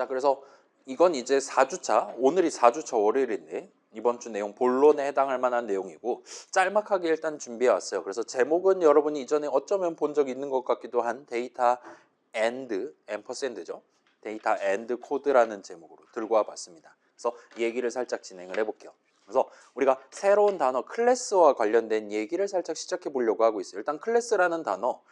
자, 그래서 이건 이제 4주차, 오늘이 4주차 월요일인데 이번 주 내용 본론에 해당할 만한 내용이고 짤막하게 일단 준비해 왔어요. 그래서 제목은 여러분이 이전에 어쩌면 본 적 있는 것 같기도 한 데이터 앤드 앰퍼샌드죠. 데이터 앤드 코드라는 제목으로 들고 와 봤습니다. 그래서 이 얘기를 살짝 진행을 해볼게요. 그래서 우리가 새로운 단어 클래스와 관련된 얘기를 살짝 시작해 보려고 하고 있어요. 일단 클래스라는 단어,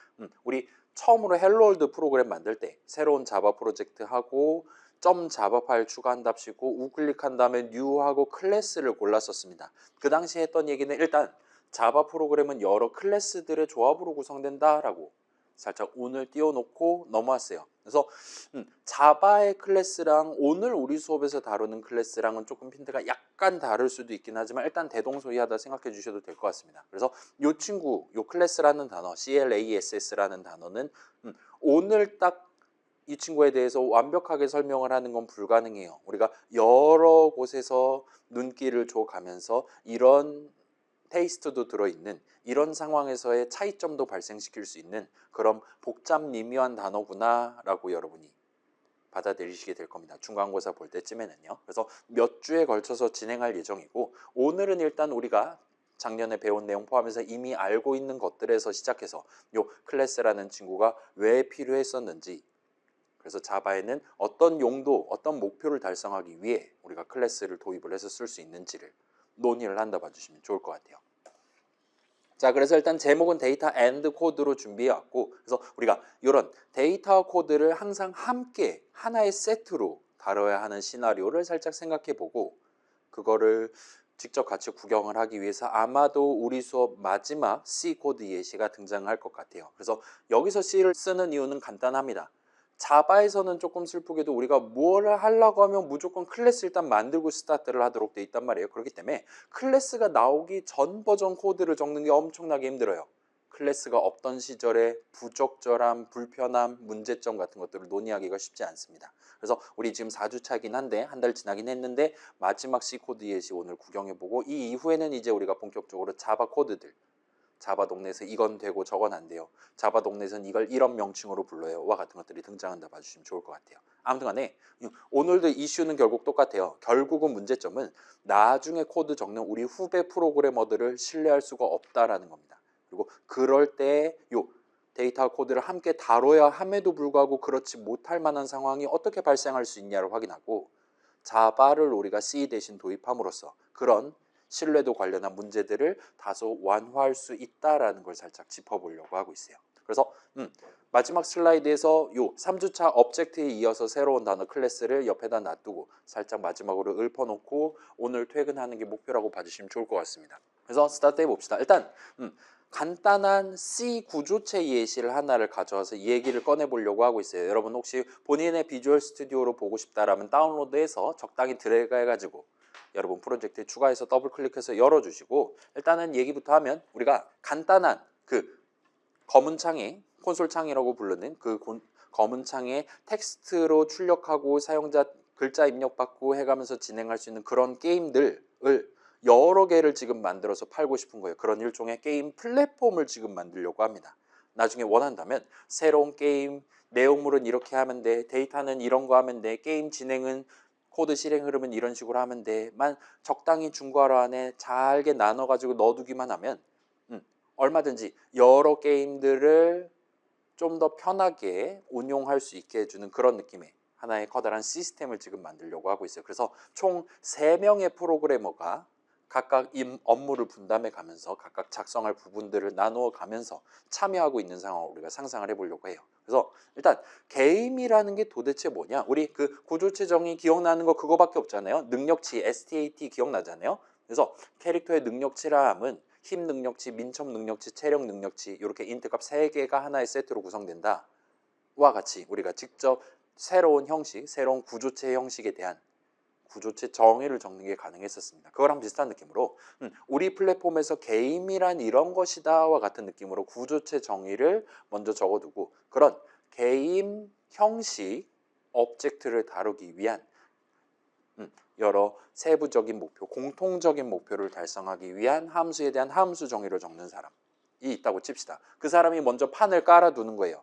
우리 처음으로 헬로월드 프로그램 만들 때 새로운 자바 프로젝트 하고 .java 파일 추가한답시고 우클릭한 다음에 new하고 클래스를 골랐었습니다. 그 당시에 했던 얘기는 일단 자바 프로그램은 여러 클래스들의 조합으로 구성된다라고 살짝 운을 띄워놓고 넘어왔어요. 그래서 자바의 클래스랑 오늘 우리 수업에서 다루는 클래스랑은 조금 핀트가 약간 다를 수도 있긴 하지만 일단 대동소이하다 생각해 주셔도 될 것 같습니다. 그래서 이 친구, 이 클래스라는 단어, CLASS라는 단어는 오늘 딱 이 친구에 대해서 완벽하게 설명을 하는 건 불가능해요. 우리가 여러 곳에서 눈길을 줘가면서 이런 테이스트도 들어있는 이런 상황에서의 차이점도 발생시킬 수 있는 그런 복잡 미묘한 단어구나 라고 여러분이 받아들이시게 될 겁니다. 중간고사 볼 때쯤에는요. 그래서 몇 주에 걸쳐서 진행할 예정이고 오늘은 일단 우리가 작년에 배운 내용 포함해서 이미 알고 있는 것들에서 시작해서 요 클래스라는 친구가 왜 필요했었는지, 그래서 자바에는 어떤 용도, 어떤 목표를 달성하기 위해 우리가 클래스를 도입을 해서 쓸 수 있는지를 논의를 한다 봐주시면 좋을 것 같아요. 자, 그래서 일단 제목은 데이터 앤드 코드로 준비해 왔고, 그래서 우리가 이런 데이터 코드를 항상 함께 하나의 세트로 다뤄야 하는 시나리오를 살짝 생각해 보고 그거를 직접 같이 구경을 하기 위해서 아마도 우리 수업 마지막 C 코드 예시가 등장할 것 같아요. 그래서 여기서 C를 쓰는 이유는 간단합니다. 자바에서는 조금 슬프게도 우리가 뭘 하려고 하면 무조건 클래스 일단 만들고 스타트를 하도록 돼 있단 말이에요. 그렇기 때문에 클래스가 나오기 전 버전 코드를 적는 게 엄청나게 힘들어요. 클래스가 없던 시절에 부적절함, 불편함, 문제점 같은 것들을 논의하기가 쉽지 않습니다. 그래서 우리 지금 4주차긴 한데 한 달 지나긴 했는데 마지막 C 코드 예시 오늘 구경해보고 이 이후에는 이제 우리가 본격적으로 자바 코드들, 자바 동네에서 이건 되고 저건 안 돼요. 자바 동네에서는 이걸 이런 명칭으로 불러요. 와 같은 것들이 등장한다 봐주시면 좋을 것 같아요. 아무튼 간에 오늘도 이슈는 결국 똑같아요. 결국은 문제점은 나중에 코드 적는 우리 후배 프로그래머들을 신뢰할 수가 없다라는 겁니다. 그리고 그럴 때 요 데이터 코드를 함께 다뤄야 함에도 불구하고 그렇지 못할 만한 상황이 어떻게 발생할 수 있냐를 확인하고 자바를 우리가 C 대신 도입함으로써 그런 신뢰도 관련한 문제들을 다소 완화할 수 있다라는 걸 살짝 짚어보려고 하고 있어요. 그래서 마지막 슬라이드에서 요 3주차 object에 이어서 새로운 단어 클래스를 옆에다 놔두고 살짝 마지막으로 읊어놓고 오늘 퇴근하는 게 목표라고 봐주시면 좋을 것 같습니다. 그래서 스타트 해봅시다. 일단 간단한 C 구조체 예시를 하나를 가져와서 이 얘기를 꺼내보려고 하고 있어요. 여러분 혹시 본인의 비주얼 스튜디오로 보고 싶다라면 다운로드해서 적당히 드래그 해가지고 여러분 프로젝트에 추가해서 더블 클릭해서 열어주시고 일단은 얘기부터 하면 우리가 간단한 그 검은 창에 콘솔 창이라고 부르는 그 검은 창에 텍스트로 출력하고 사용자 글자 입력받고 해가면서 진행할 수 있는 그런 게임들을 여러 개를 지금 만들어서 팔고 싶은 거예요. 그런 일종의 게임 플랫폼을 지금 만들려고 합니다. 나중에 원한다면 새로운 게임 내용물은 이렇게 하면 돼, 데이터는 이런 거 하면 돼, 게임 진행은 코드 실행 흐름은 이런 식으로 하면 돼만 적당히 중괄호 안에 잘게 나눠가지고 넣어두기만 하면 얼마든지 여러 게임들을 좀 더 편하게 운용할 수 있게 해주는 그런 느낌의 하나의 커다란 시스템을 지금 만들려고 하고 있어요. 그래서 총 3명의 프로그래머가 각각 업무를 분담해 가면서 각각 작성할 부분들을 나누어 가면서 참여하고 있는 상황을 우리가 상상을 해보려고 해요. 그래서 일단 게임이라는 게 도대체 뭐냐? 우리 그 구조체 정의 기억나는 거 그거밖에 없잖아요. 능력치, STAT 기억나잖아요. 그래서 캐릭터의 능력치라 함은 힘 능력치, 민첩 능력치, 체력 능력치 이렇게 인트값 3개가 하나의 세트로 구성된다. 와 같이 우리가 직접 새로운 형식, 새로운 구조체 형식에 대한 구조체 정의를 적는 게 가능했었습니다. 그거랑 비슷한 느낌으로 우리 플랫폼에서 게임이란 이런 것이다와 같은 느낌으로 구조체 정의를 먼저 적어두고 그런 게임 형식 오브젝트를 다루기 위한 여러 세부적인 목표, 공통적인 목표를 달성하기 위한 함수에 대한 함수 정의를 적는 사람이 있다고 칩시다. 그 사람이 먼저 판을 깔아두는 거예요.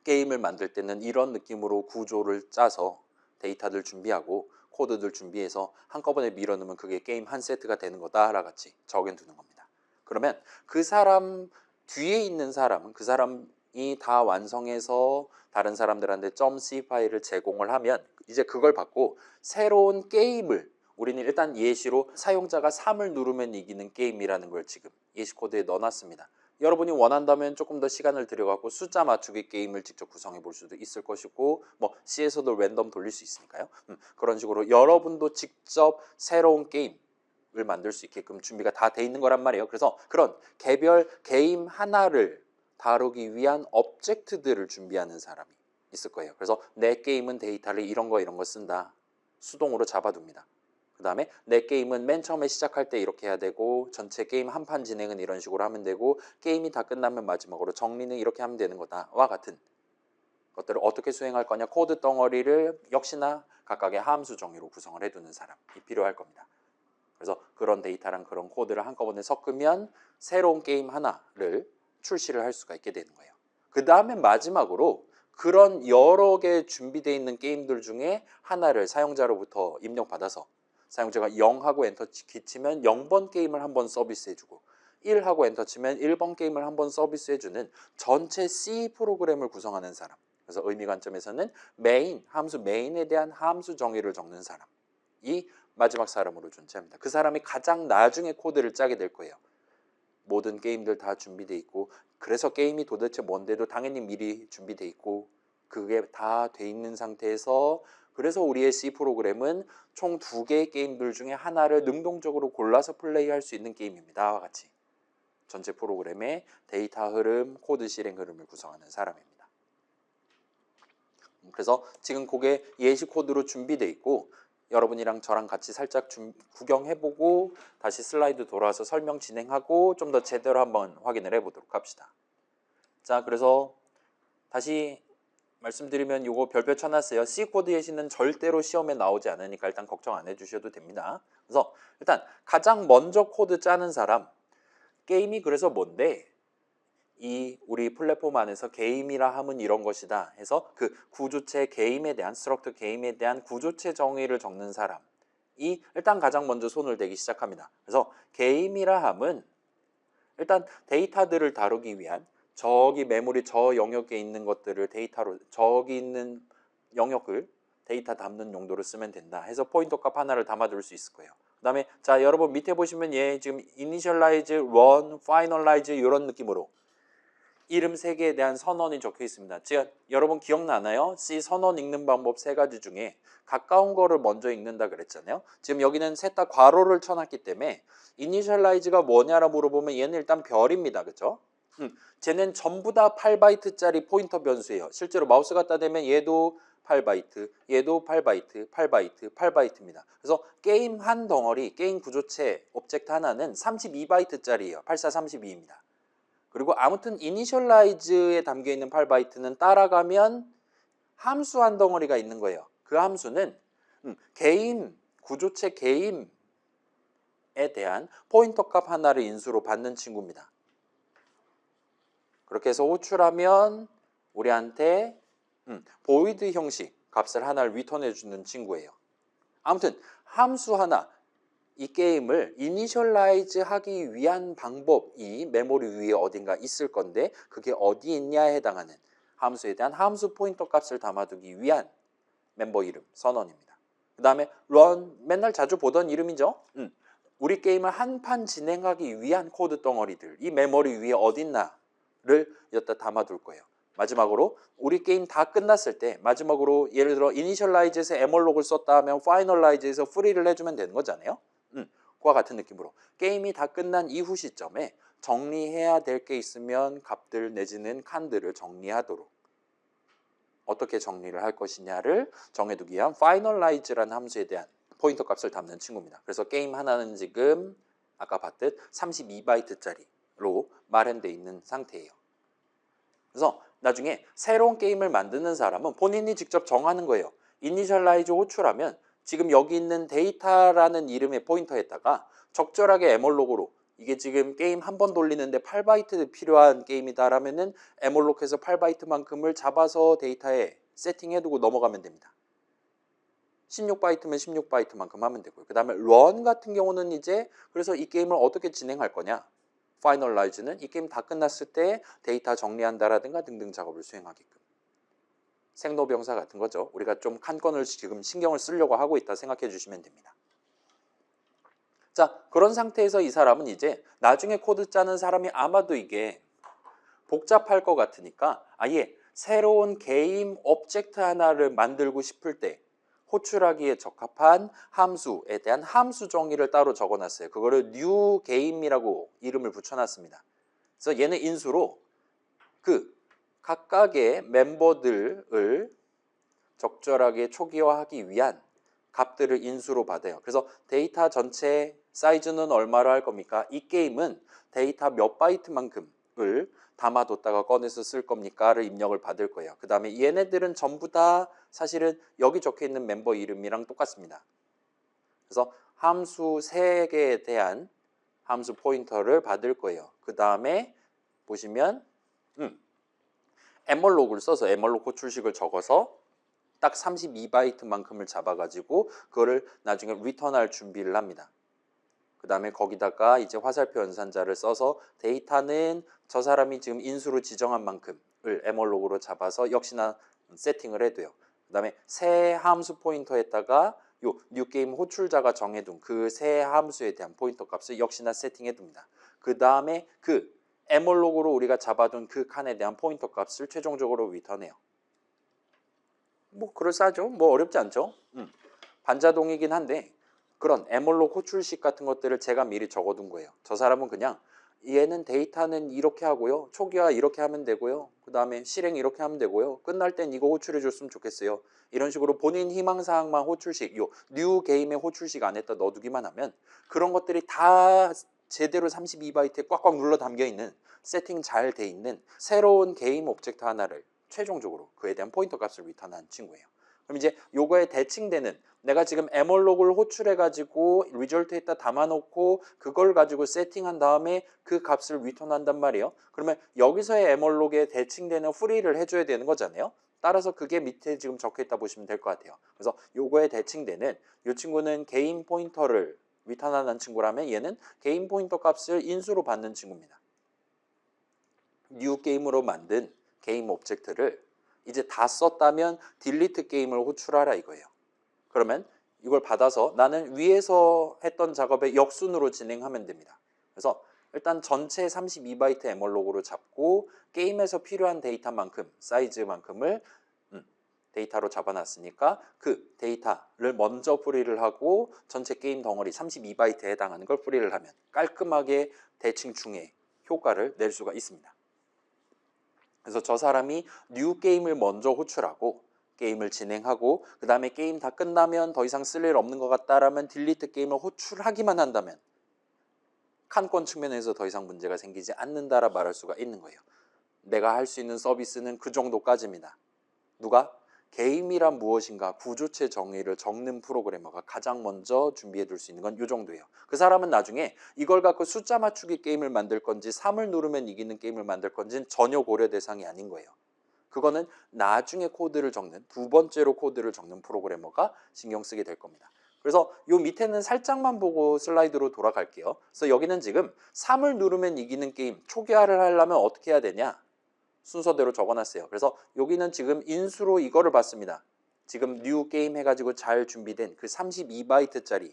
게임을 만들 때는 이런 느낌으로 구조를 짜서 데이터들 준비하고 코드들 준비해서 한꺼번에 밀어넣으면 그게 게임 한 세트가 되는 거다라 같이 적용두는 겁니다. 그러면 그 사람 뒤에 있는 사람은 그 사람이 다 완성해서 다른 사람들한테 .c 파일을 제공을 하면 이제 그걸 받고 새로운 게임을 우리는 일단 예시로 사용자가 3을 누르면 이기는 게임이라는 걸 지금 예시 코드에 넣어놨습니다. 여러분이 원한다면 조금 더 시간을 들여갖고 숫자 맞추기 게임을 직접 구성해 볼 수도 있을 것이고 뭐 C에서도 랜덤 돌릴 수 있으니까요. 그런 식으로 여러분도 직접 새로운 게임을 만들 수 있게끔 준비가 다 돼 있는 거란 말이에요. 그래서 그런 개별 게임 하나를 다루기 위한 업젝트들을 준비하는 사람이 있을 거예요. 그래서 내 게임은 데이터를 이런 거 쓴다. 수동으로 잡아둡니다. 그 다음에 내 게임은 맨 처음에 시작할 때 이렇게 해야 되고 전체 게임 한 판 진행은 이런 식으로 하면 되고 게임이 다 끝나면 마지막으로 정리는 이렇게 하면 되는 거다와 같은 것들을 어떻게 수행할 거냐 코드 덩어리를 역시나 각각의 함수 정의로 구성을 해두는 사람이 필요할 겁니다. 그래서 그런 데이터랑 그런 코드를 한꺼번에 섞으면 새로운 게임 하나를 출시를 할 수가 있게 되는 거예요. 그 다음에 마지막으로 그런 여러 개 준비되어 있는 게임들 중에 하나를 사용자로부터 입력받아서 사용자가 0하고 엔터 키 치면 0번 게임을 한번 서비스해주고 1하고 엔터 치면 1번 게임을 한번 서비스해주는 전체 C 프로그램을 구성하는 사람. 그래서 의미 관점에서는 메인, 함수 메인에 대한 함수 정의를 적는 사람이 마지막 사람으로 존재합니다. 그 사람이 가장 나중에 코드를 짜게 될 거예요. 모든 게임들 다 준비돼 있고 그래서 게임이 도대체 뭔데도 당연히 미리 준비돼 있고 그게 다 돼 있는 상태에서 그래서 우리의 C 프로그램은 총 2개의 게임들 중에 하나를 능동적으로 골라서 플레이할 수 있는 게임입니다. 와 같이 전체 프로그램의 데이터 흐름, 코드 실행 흐름을 구성하는 사람입니다. 그래서 지금 그게 예시 코드로 준비돼 있고 여러분이랑 저랑 같이 살짝 구경해보고 다시 슬라이드 돌아와서 설명 진행하고 좀 더 제대로 한번 확인을 해보도록 합시다. 자, 그래서 다시 말씀드리면 이거 별표 쳐놨어요. C 코드 예시는 절대로 시험에 나오지 않으니까 일단 걱정 안 해주셔도 됩니다. 그래서 일단 가장 먼저 코드 짜는 사람 게임이 그래서 뭔데? 이 우리 플랫폼 안에서 게임이라 함은 이런 것이다 해서 그 구조체 게임에 대한 스트럭처 게임에 대한 구조체 정의를 적는 사람이 일단 가장 먼저 손을 대기 시작합니다. 그래서 게임이라 함은 일단 데이터들을 다루기 위한 저기 메모리 저 영역에 있는 것들을 데이터로 저기 있는 영역을 데이터 담는 용도로 쓰면 된다 해서 포인터 값 하나를 담아둘 수 있을 거예요. 그 다음에 자 여러분 밑에 보시면 얘 지금 initialize, run, finalize 이런 느낌으로 이름 3개에 대한 선언이 적혀 있습니다. 제가 여러분 기억나나요? C 선언 읽는 방법 3가지 중에 가까운 거를 먼저 읽는다 그랬잖아요. 지금 여기는 셋 다 괄호를 쳐놨기 때문에 initialize가 뭐냐라 물어보면 얘는 일단 별입니다. 그렇죠? 쟤는 전부 다 8바이트짜리 포인터 변수예요. 실제로 마우스 갖다 대면 얘도 8바이트, 얘도 8바이트, 8바이트, 8바이트입니다. 그래서 게임 한 덩어리, 게임 구조체 오브젝트 하나는 32바이트짜리예요. 8432입니다. 그리고 아무튼 initialize에 담겨있는 8바이트는 따라가면 함수 한 덩어리가 있는 거예요. 그 함수는 게임, 구조체 게임에 대한 포인터 값 하나를 인수로 받는 친구입니다. 그렇게 해서 호출하면 우리한테 void 형식 값을 하나를 리턴해 주는 친구예요. 아무튼 함수 하나 이 게임을 이니셜라이즈 하기 위한 방법이 메모리 위에 어딘가 있을 건데 그게 어디 있냐에 해당하는 함수에 대한 함수 포인터 값을 담아두기 위한 멤버 이름 선언입니다. 그 다음에 run 맨날 자주 보던 이름이죠. 우리 게임을 한 판 진행하기 위한 코드 덩어리들 이 메모리 위에 어딨나를 여기다 담아둘 거예요. 마지막으로 우리 게임 다 끝났을 때 마지막으로 예를 들어 이니셜라이즈에서 에멀록을 썼다 하면 파이널라이즈에서 프리를 해주면 되는 거잖아요. 그와 같은 느낌으로 게임이 다 끝난 이후 시점에 정리해야 될 게 있으면 값들 내지는 칸들을 정리하도록 어떻게 정리를 할 것이냐를 정해두기 위한 finalize라는 함수에 대한 포인터 값을 담는 친구입니다. 그래서 게임 하나는 지금 아까 봤듯 32바이트짜리로 마련되어 있는 상태예요. 그래서 나중에 새로운 게임을 만드는 사람은 본인이 직접 정하는 거예요. 이니셜라이즈 호출하면 지금 여기 있는 데이터라는 이름의 포인터에다가 적절하게 에멀록으로 이게 지금 게임 한 번 돌리는데 8바이트 필요한 게임이다라면은 에몰록해서 8바이트만큼을 잡아서 데이터에 세팅해두고 넘어가면 됩니다. 16바이트면 16바이트만큼 하면 되고요. 그 다음에 런 같은 경우는 이제 그래서 이 게임을 어떻게 진행할 거냐. 파이널라이즈는 이 게임 다 끝났을 때 데이터 정리한다라든가 등등 작업을 수행하게끔. 생로병사 같은 거죠. 우리가 좀 한 건을 지금 신경을 쓰려고 하고 있다 생각해 주시면 됩니다. 자, 그런 상태에서 이 사람은 이제 나중에 코드 짜는 사람이 아마도 이게 복잡할 것 같으니까 아예 새로운 게임 오브젝트 하나를 만들고 싶을 때 호출하기에 적합한 함수에 대한 함수 정의를 따로 적어놨어요. 그거를 new game이라고 이름을 붙여놨습니다. 그래서 얘는 인수로 그 각각의 멤버들을 적절하게 초기화하기 위한 값들을 인수로 받아요. 그래서 데이터 전체 사이즈는 얼마로 할 겁니까? 이 게임은 데이터 몇 바이트만큼을 담아뒀다가 꺼내서 쓸 겁니까?를 입력을 받을 거예요. 그 다음에 얘네들은 전부 다 사실은 여기 적혀있는 멤버 이름이랑 똑같습니다. 그래서 함수 3개에 대한 함수 포인터를 받을 거예요. 그 다음에 보시면 에멀록을 써서 에멀록 호출식을 적어서 딱 32바이트만큼을 잡아가지고 그거를 나중에 리턴할 준비를 합니다. 그 다음에 거기다가 이제 화살표 연산자를 써서 데이터는 저 사람이 지금 인수로 지정한 만큼을 에멀록으로 잡아서 역시나 세팅을 해둬요. 그 다음에 새 함수 포인터에다가 요 뉴게임 호출자가 정해둔 그 새 함수에 대한 포인터 값을 역시나 세팅해둡니다. 그 다음에 그 에멀록으로 우리가 잡아둔 그 칸에 대한 포인터 값을 최종적으로 리턴해요. 뭐 그럴싸하죠. 뭐 어렵지 않죠. 반자동이긴 한데 그런 에몰록 호출식 같은 것들을 제가 미리 적어둔 거예요. 저 사람은 그냥 얘는 데이터는 이렇게 하고요. 초기화 이렇게 하면 되고요. 그 다음에 실행 이렇게 하면 되고요. 끝날 땐 이거 호출해 줬으면 좋겠어요. 이런 식으로 본인 희망사항만 호출식, 요 뉴 게임의 호출식 안에다 넣어두기만 하면 그런 것들이 다 제대로 32바이트에 꽉꽉 눌러 담겨 있는 세팅 잘 돼 있는 새로운 게임 오브젝트 하나를 최종적으로 그에 대한 포인터 값을 리턴한 친구예요. 그럼 이제 요거에 대칭되는 내가 지금 에멀록을 호출해가지고 리졸트에다 담아놓고 그걸 가지고 세팅한 다음에 그 값을 리턴한단 말이에요. 그러면 여기서의 에멀록에 대칭되는 프리를 해줘야 되는 거잖아요. 따라서 그게 밑에 지금 적혀있다 보시면 될 것 같아요. 그래서 요거에 대칭되는 이 친구는 게임 포인터를 리턴하는 친구라면 얘는 게임 포인터 값을 인수로 받는 친구입니다. 뉴 게임으로 만든 게임 오브젝트를 이제 다 썼다면 딜리트 게임을 호출하라 이거예요. 그러면 이걸 받아서 나는 위에서 했던 작업의 역순으로 진행하면 됩니다. 그래서 일단 전체 32바이트 에멀록으로 잡고 게임에서 필요한 데이터만큼 사이즈만큼을 데이터로 잡아놨으니까 그 데이터를 먼저 풀이를 하고 전체 게임 덩어리 32바이트에 해당하는 걸 풀이를 하면 깔끔하게 대칭 중에 효과를 낼 수가 있습니다. 그래서 저 사람이 뉴 게임을 먼저 호출하고 게임을 진행하고 그 다음에 게임 다 끝나면 더 이상 쓸 일 없는 것 같다라면 딜리트 게임을 호출하기만 한다면 칸권 측면에서 더 이상 문제가 생기지 않는다라 말할 수가 있는 거예요. 내가 할 수 있는 서비스는 그 정도까지입니다. 누가? 게임이란 무엇인가 구조체 정의를 적는 프로그래머가 가장 먼저 준비해 둘 수 있는 건 이 정도예요. 그 사람은 나중에 이걸 갖고 숫자 맞추기 게임을 만들 건지 3을 누르면 이기는 게임을 만들 건지는 전혀 고려 대상이 아닌 거예요. 그거는 나중에 코드를 적는 두 번째로 코드를 적는 프로그래머가 신경 쓰게 될 겁니다. 그래서 요 밑에는 살짝만 보고 슬라이드로 돌아갈게요. 그래서 여기는 지금 3을 누르면 이기는 게임 초기화를 하려면 어떻게 해야 되냐? 순서대로 적어놨어요. 그래서 여기는 지금 인수로 이거를 봤습니다. 지금 뉴 게임 해가지고 잘 준비된 그 32바이트짜리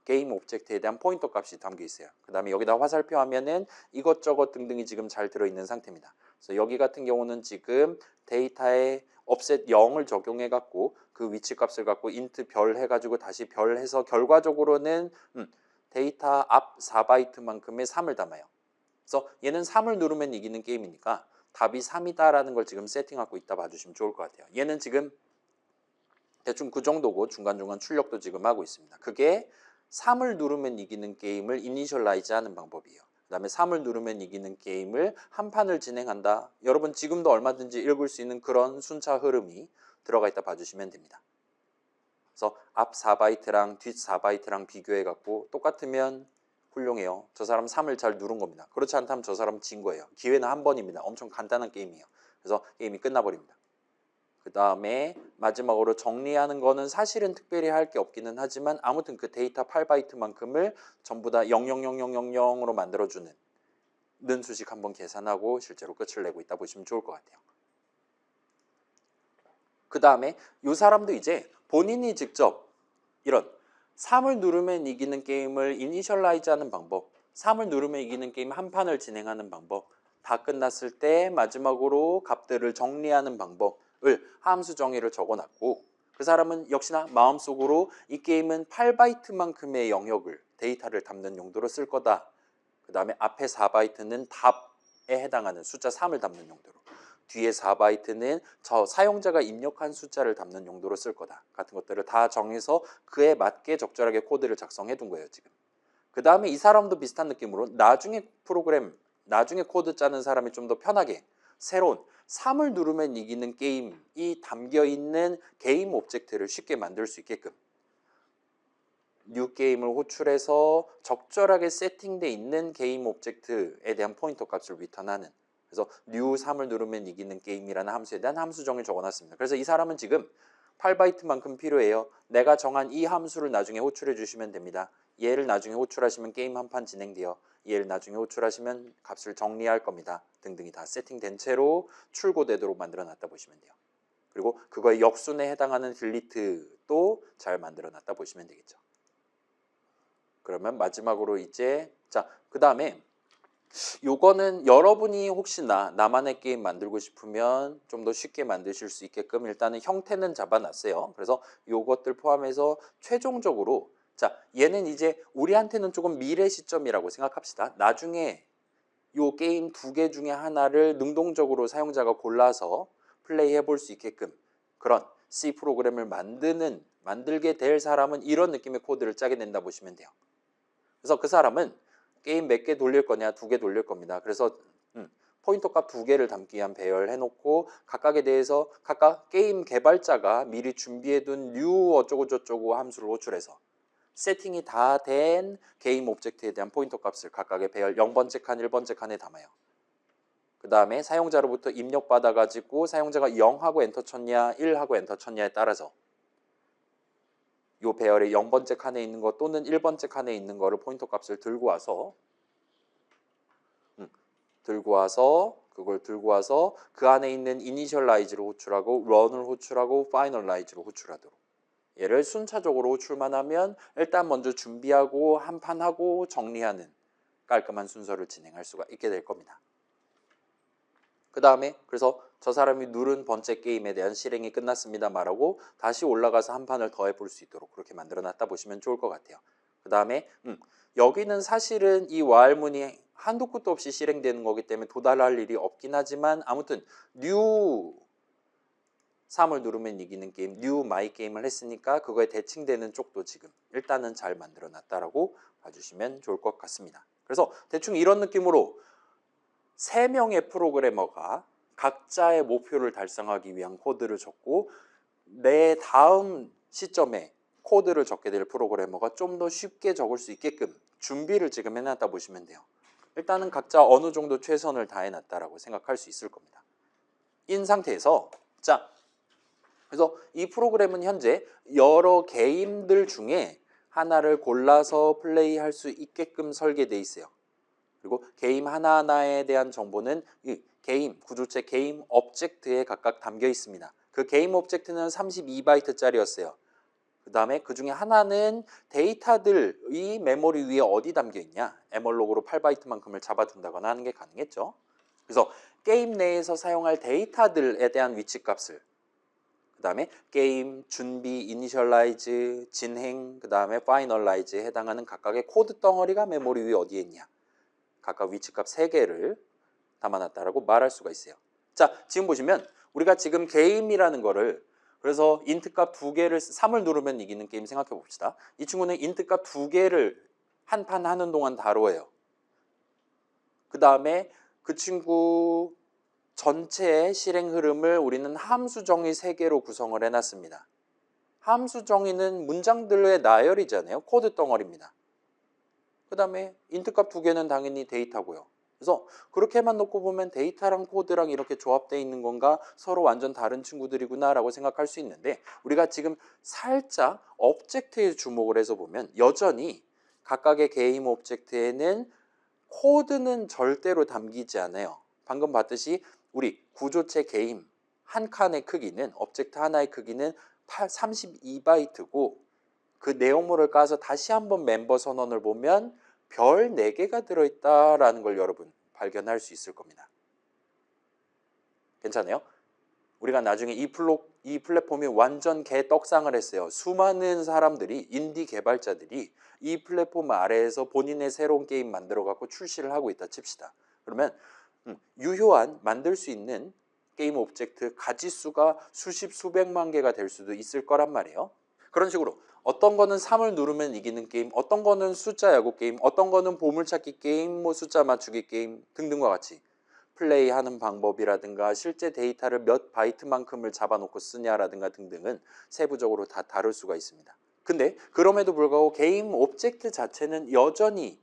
게임 오브젝트에 대한 포인터 값이 담겨 있어요. 그 다음에 여기다 화살표 하면은 이것저것 등등이 지금 잘 들어있는 상태입니다. 그래서 여기 같은 경우는 지금 데이터에 offset 0을 적용해 갖고 그 위치 값을 갖고 int 별 해가지고 다시 별 해서 결과적으로는 데이터 앞 4바이트만큼의 3을 담아요. 그래서 얘는 3을 누르면 이기는 게임이니까 답이 3이다라는 걸 지금 세팅하고 있다 봐주시면 좋을 것 같아요. 얘는 지금 대충 그 정도고 중간중간 출력도 지금 하고 있습니다. 그게 3을 누르면 이기는 게임을 이니셜라이즈 하는 방법이에요. 그 다음에 3을 누르면 이기는 게임을 한 판을 진행한다. 여러분 지금도 얼마든지 읽을 수 있는 그런 순차 흐름이 들어가 있다 봐주시면 됩니다. 그래서 앞 4바이트랑 뒷 4바이트랑 비교해 갖고 똑같으면 훌륭해요. 저 사람 3을 잘 누른 겁니다. 그렇지 않다면 저 사람 진 거예요. 기회는 한 번입니다. 엄청 간단한 게임이에요. 그래서 게임이 끝나버립니다. 그 다음에 마지막으로 정리하는 거는 사실은 특별히 할 게 없기는 하지만 아무튼 그 데이터 8바이트만큼을 전부 다 00000으로 만들어주는 는 수식 한번 계산하고 실제로 끝을 내고 있다 보시면 좋을 것 같아요. 그 다음에 이 사람도 이제 본인이 직접 이런 3을 누르면 이기는 게임을 이니셜라이즈 하는 방법, 3을 누르면 이기는 게임 한 판을 진행하는 방법, 다 끝났을 때 마지막으로 값들을 정리하는 방법을 함수 정의를 적어놨고 그 사람은 역시나 마음속으로 이 게임은 8바이트만큼의 영역을 데이터를 담는 용도로 쓸 거다. 그 다음에 앞에 4바이트는 답에 해당하는 숫자 3을 담는 용도로 뒤에 4바이트는 저 사용자가 입력한 숫자를 담는 용도로 쓸 거다 같은 것들을 다 정해서 그에 맞게 적절하게 코드를 작성해 둔 거예요 지금. 그 다음에 이 사람도 비슷한 느낌으로 나중에 코드 짜는 사람이 좀 더 편하게 새로운 3을 누르면 이기는 게임이 담겨있는 게임 오브젝트를 쉽게 만들 수 있게끔 뉴 게임을 호출해서 적절하게 세팅되어 있는 게임 오브젝트에 대한 포인터 값을 리턴하는 그래서 new 3을 누르면 이기는 게임이라는 함수에 대한 함수 정의를 적어놨습니다. 그래서 이 사람은 지금 8바이트만큼 필요해요. 내가 정한 이 함수를 나중에 호출해 주시면 됩니다. 얘를 나중에 호출하시면 게임 한 판 진행돼요. 얘를 나중에 호출하시면 값을 정리할 겁니다. 등등이 다 세팅된 채로 출고되도록 만들어놨다 보시면 돼요. 그리고 그거의 역순에 해당하는 딜리트도 잘 만들어놨다 보시면 되겠죠. 그러면 마지막으로 이제 그 다음에 요거는 여러분이 혹시나 나만의 게임 만들고 싶으면 좀 더 쉽게 만드실 수 있게끔 일단은 형태는 잡아놨어요. 그래서 요것들 포함해서 최종적으로 얘는 이제 우리한테는 조금 미래 시점이라고 생각합시다. 나중에 요 게임 2개 중에 하나를 능동적으로 사용자가 골라서 플레이해 볼 수 있게끔 그런 C 프로그램을 만들게 될 사람은 이런 느낌의 코드를 짜게 된다 보시면 돼요. 그래서 그 사람은 게임 몇 개 돌릴 거냐 2개 돌릴 겁니다. 그래서 포인터 값 2개를 담기 위한 배열해 놓고 각각에 대해서 각각 게임 개발자가 미리 준비해둔 new 어쩌고저쩌고 함수를 호출해서 세팅이 다 된 게임 오브젝트에 대한 포인터 값을 각각의 배열 0번째 칸, 1번째 칸에 담아요. 그 다음에 사용자로부터 입력받아가지고 사용자가 0하고 엔터 쳤냐 1하고 엔터 쳤냐에 따라서 요 배열의 0번째 칸에 있는 것 또는 1번째 칸에 있는 거를 포인터 값을 들고 와서 그걸 들고 와서 그 안에 있는 이니셜라이즈를 호출하고 런을 호출하고 파이널라이즈를 호출하도록 얘를 순차적으로 호출만 하면 일단 먼저 준비하고 한 판 하고 정리하는 깔끔한 순서를 진행할 수가 있게 될 겁니다. 그 다음에 그래서 저 사람이 누른 번째 게임에 대한 실행이 끝났습니다 말하고 다시 올라가서 한 판을 더 해볼 수 있도록 그렇게 만들어놨다 보시면 좋을 것 같아요. 그 다음에 여기는 사실은 이 while문이 한도 끝도 없이 실행되는 거기 때문에 도달할 일이 없긴 하지만 아무튼 new 3을 누르면 이기는 게임 new my 게임을 했으니까 그거에 대칭되는 쪽도 지금 일단은 잘 만들어놨다라고 봐주시면 좋을 것 같습니다. 그래서 대충 이런 느낌으로 3명의 프로그래머가 각자의 목표를 달성하기 위한 코드를 적고 내 다음 시점에 코드를 적게 될 프로그래머가 좀 더 쉽게 적을 수 있게끔 준비를 지금 해놨다 보시면 돼요. 일단은 각자 어느 정도 최선을 다해놨다라고 생각할 수 있을 겁니다. 인 상태에서 그래서 이 프로그램은 현재 여러 게임들 중에 하나를 골라서 플레이할 수 있게끔 설계되어 있어요. 그리고 게임 하나하나에 대한 정보는 이 게임 구조체 게임 오브젝트에 각각 담겨 있습니다. 그 게임 오브젝트는 32바이트짜리였어요. 그 다음에 그 중에 하나는 데이터들이 메모리 위에 어디 담겨 있냐 에멀록으로 8바이트만큼을 잡아둔다거나 하는 게 가능했죠. 그래서 게임 내에서 사용할 데이터들에 대한 위치값을 그 다음에 게임, 준비, 이니셜라이즈, 진행, 그 다음에 파이널라이즈에 해당하는 각각의 코드 덩어리가 메모리 위에 어디에 있냐 각각 위치값 3개를 담아놨다라고 말할 수가 있어요. 지금 보시면 우리가 지금 게임이라는 거를 그래서 인트 값 2개를 3을 누르면 이기는 게임 생각해 봅시다. 이 친구는 인트 값 2개를 한 판 하는 동안 다뤄요. 그 다음에 그 친구 전체의 실행 흐름을 우리는 함수 정의 3개로 구성을 해놨습니다. 함수 정의는 문장들의 나열이잖아요. 코드 덩어리입니다. 그 다음에 인트 값 2개는 당연히 데이터고요. 그래서 그렇게만 놓고 보면 데이터랑 코드랑 이렇게 조합되어 있는 건가 서로 완전 다른 친구들이구나 라고 생각할 수 있는데 우리가 지금 살짝 오브젝트에 주목을 해서 보면 여전히 각각의 게임 오브젝트에는 코드는 절대로 담기지 않아요. 방금 봤듯이 우리 구조체 게임 한 칸의 크기는 오브젝트 하나의 크기는 32바이트고 그 내용물을 까서 다시 한번 멤버 선언을 보면 별 4개가 들어있다라는 걸 여러분 발견할 수 있을 겁니다. 괜찮아요? 우리가 나중에 이 플랫폼이 완전 개떡상을 했어요. 수많은 사람들이 인디 개발자들이 이 플랫폼 아래에서 본인의 새로운 게임 만들어 갖고 출시를 하고 있다 칩시다. 그러면 유효한 만들 수 있는 게임 오브젝트 가지수가 수십 수백만 개가 될 수도 있을 거란 말이에요. 그런 식으로 어떤 거는 3을 누르면 이기는 게임, 어떤 거는 숫자 야구 게임, 어떤 거는 보물찾기 게임, 뭐 숫자 맞추기 게임 등등과 같이 플레이하는 방법이라든가 실제 데이터를 몇 바이트만큼을 잡아놓고 쓰냐라든가 등등은 세부적으로 다 다룰 수가 있습니다. 근데 그럼에도 불구하고 게임 오브젝트 자체는 여전히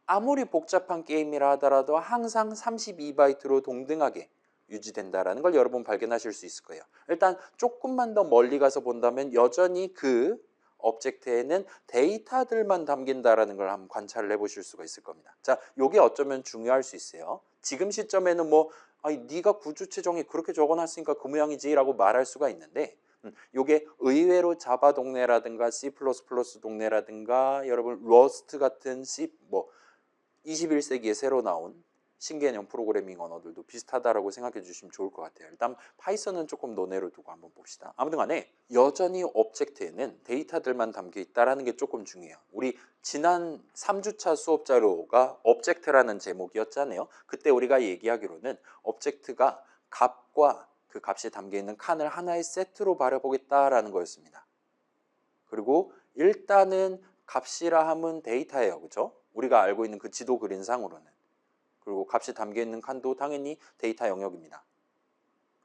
아무리 복잡한 게임이라 하더라도 항상 32바이트로 동등하게 유지된다는 걸 여러분 발견하실 수 있을 거예요. 일단 조금만 더 멀리 가서 본다면 여전히 그 오브젝트에는 데이터들만 담긴다라는 걸 한번 관찰을 해보실 수가 있을 겁니다. 자, 이게 어쩌면 중요할 수 있어요. 지금 시점에는 네가 구조체 정의 그렇게 적어놨으니까 그 모양이지라고 말할 수가 있는데 요게 의외로 자바 동네라든가 C++ 동네라든가 여러분 러스트 같은 21세기에 새로 나온 신개념 프로그래밍 언어들도 비슷하다라고 생각해 주시면 좋을 것 같아요. 일단 파이썬은 조금 논외로 두고 한번 봅시다. 아무튼 간에 여전히 오브젝트에는 데이터들만 담겨 있다는 게 조금 중요해요. 우리 지난 3주차 수업 자료가 오브젝트라는 제목이었잖아요. 그때 우리가 얘기하기로는 오브젝트가 값과 그 값이 담겨 있는 칸을 하나의 세트로 바라보겠다라는 거였습니다. 그리고 일단은 값이라 하면 데이터예요. 그렇죠? 우리가 알고 있는 그 지도 그린 상으로는. 그리고 값이 담겨있는 칸도 당연히 데이터 영역입니다.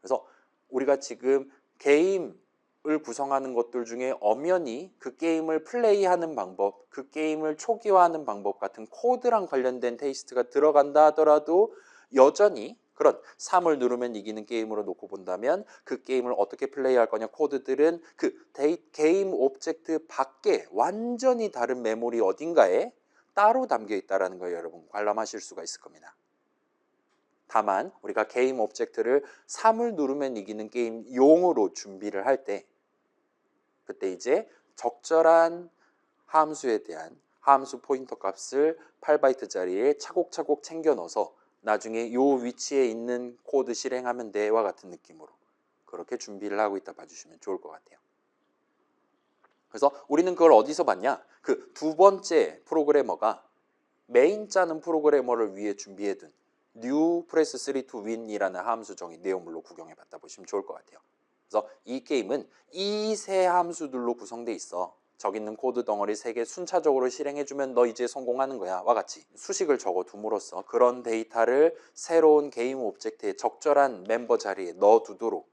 그래서 우리가 지금 게임을 구성하는 것들 중에 엄연히 그 게임을 플레이하는 방법, 그 게임을 초기화하는 방법 같은 코드랑 관련된 테이스트가 들어간다 하더라도 여전히 그런 3을 누르면 이기는 게임으로 놓고 본다면 그 게임을 어떻게 플레이할 거냐 코드들은 그 게임 오브젝트 밖에 완전히 다른 메모리 어딘가에 따로 담겨 있다는 걸 여러분 관람하실 수가 있을 겁니다. 다만 우리가 게임 오브젝트를 3을 누르면 이기는 게임 용으로 준비를 할 때 그때 이제 적절한 함수에 대한 함수 포인터 값을 8바이트짜리에 차곡차곡 챙겨 넣어서 나중에 요 위치에 있는 코드 실행하면 돼와 같은 느낌으로 그렇게 준비를 하고 있다 봐주시면 좋을 것 같아요. 그래서 우리는 그걸 어디서 봤냐? 그 두 번째 프로그래머가 메인 짜는 프로그래머를 위해 준비해둔 new press 3 to win이라는 함수 정의 내용물로 구경해 봤다 보시면 좋을 것 같아요. 그래서 이 게임은 이 세 함수들로 구성돼 있어. 저기 있는 코드 덩어리 3개 순차적으로 실행해주면 너 이제 성공하는 거야 와 같이 수식을 적어둠으로써 그런 데이터를 새로운 게임 오브젝트의 적절한 멤버 자리에 넣어두도록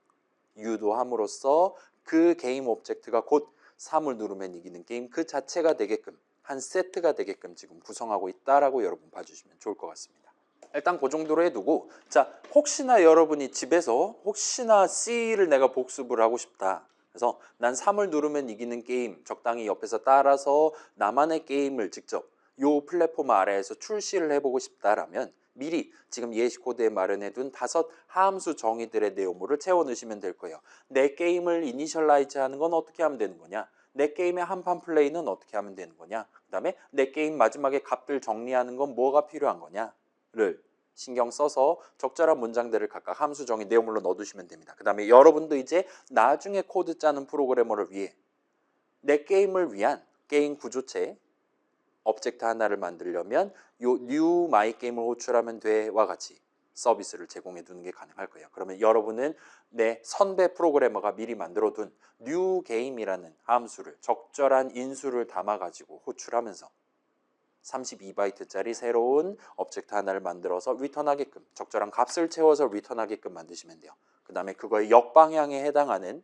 유도함으로써 그 게임 오브젝트가 곧 3을 누르면 이기는 게임 그 자체가 되게끔 한 세트가 되게끔 지금 구성하고 있다라고 여러분 봐주시면 좋을 것 같습니다. 일단 그 정도로 해두고 자 혹시나 여러분이 집에서 혹시나 C를 내가 복습을 하고 싶다. 그래서 난 3을 누르면 이기는 게임 적당히 옆에서 따라서 나만의 게임을 직접 요 플랫폼 아래에서 출시를 해보고 싶다라면 미리 지금 예시 코드에 마련해둔 5 함수 정의들의 내용물을 채워 넣으시면 될 거예요. 내 게임을 이니셜라이즈 하는 건 어떻게 하면 되는 거냐? 내 게임의 한판 플레이는 어떻게 하면 되는 거냐? 그 다음에 내 게임 마지막에 값들 정리하는 건 뭐가 필요한 거냐를 신경 써서 적절한 문장들을 각각 함수 정의 내용물로 넣어두시면 됩니다. 그 다음에 여러분도 이제 나중에 코드 짜는 프로그래머를 위해 내 게임을 위한 게임 구조체 오브젝트 하나를 만들려면 요 new my game을 호출하면 돼와 같이 서비스를 제공해 두는 게 가능할 거예요. 그러면 여러분은 내 선배 프로그래머가 미리 만들어둔 new game이라는 함수를 적절한 인수를 담아 가지고 호출하면서 32바이트짜리 새로운 오브젝트 하나를 만들어서 리턴하게끔 적절한 값을 채워서 리턴하게끔 만드시면 돼요. 그 다음에 그거의 역방향에 해당하는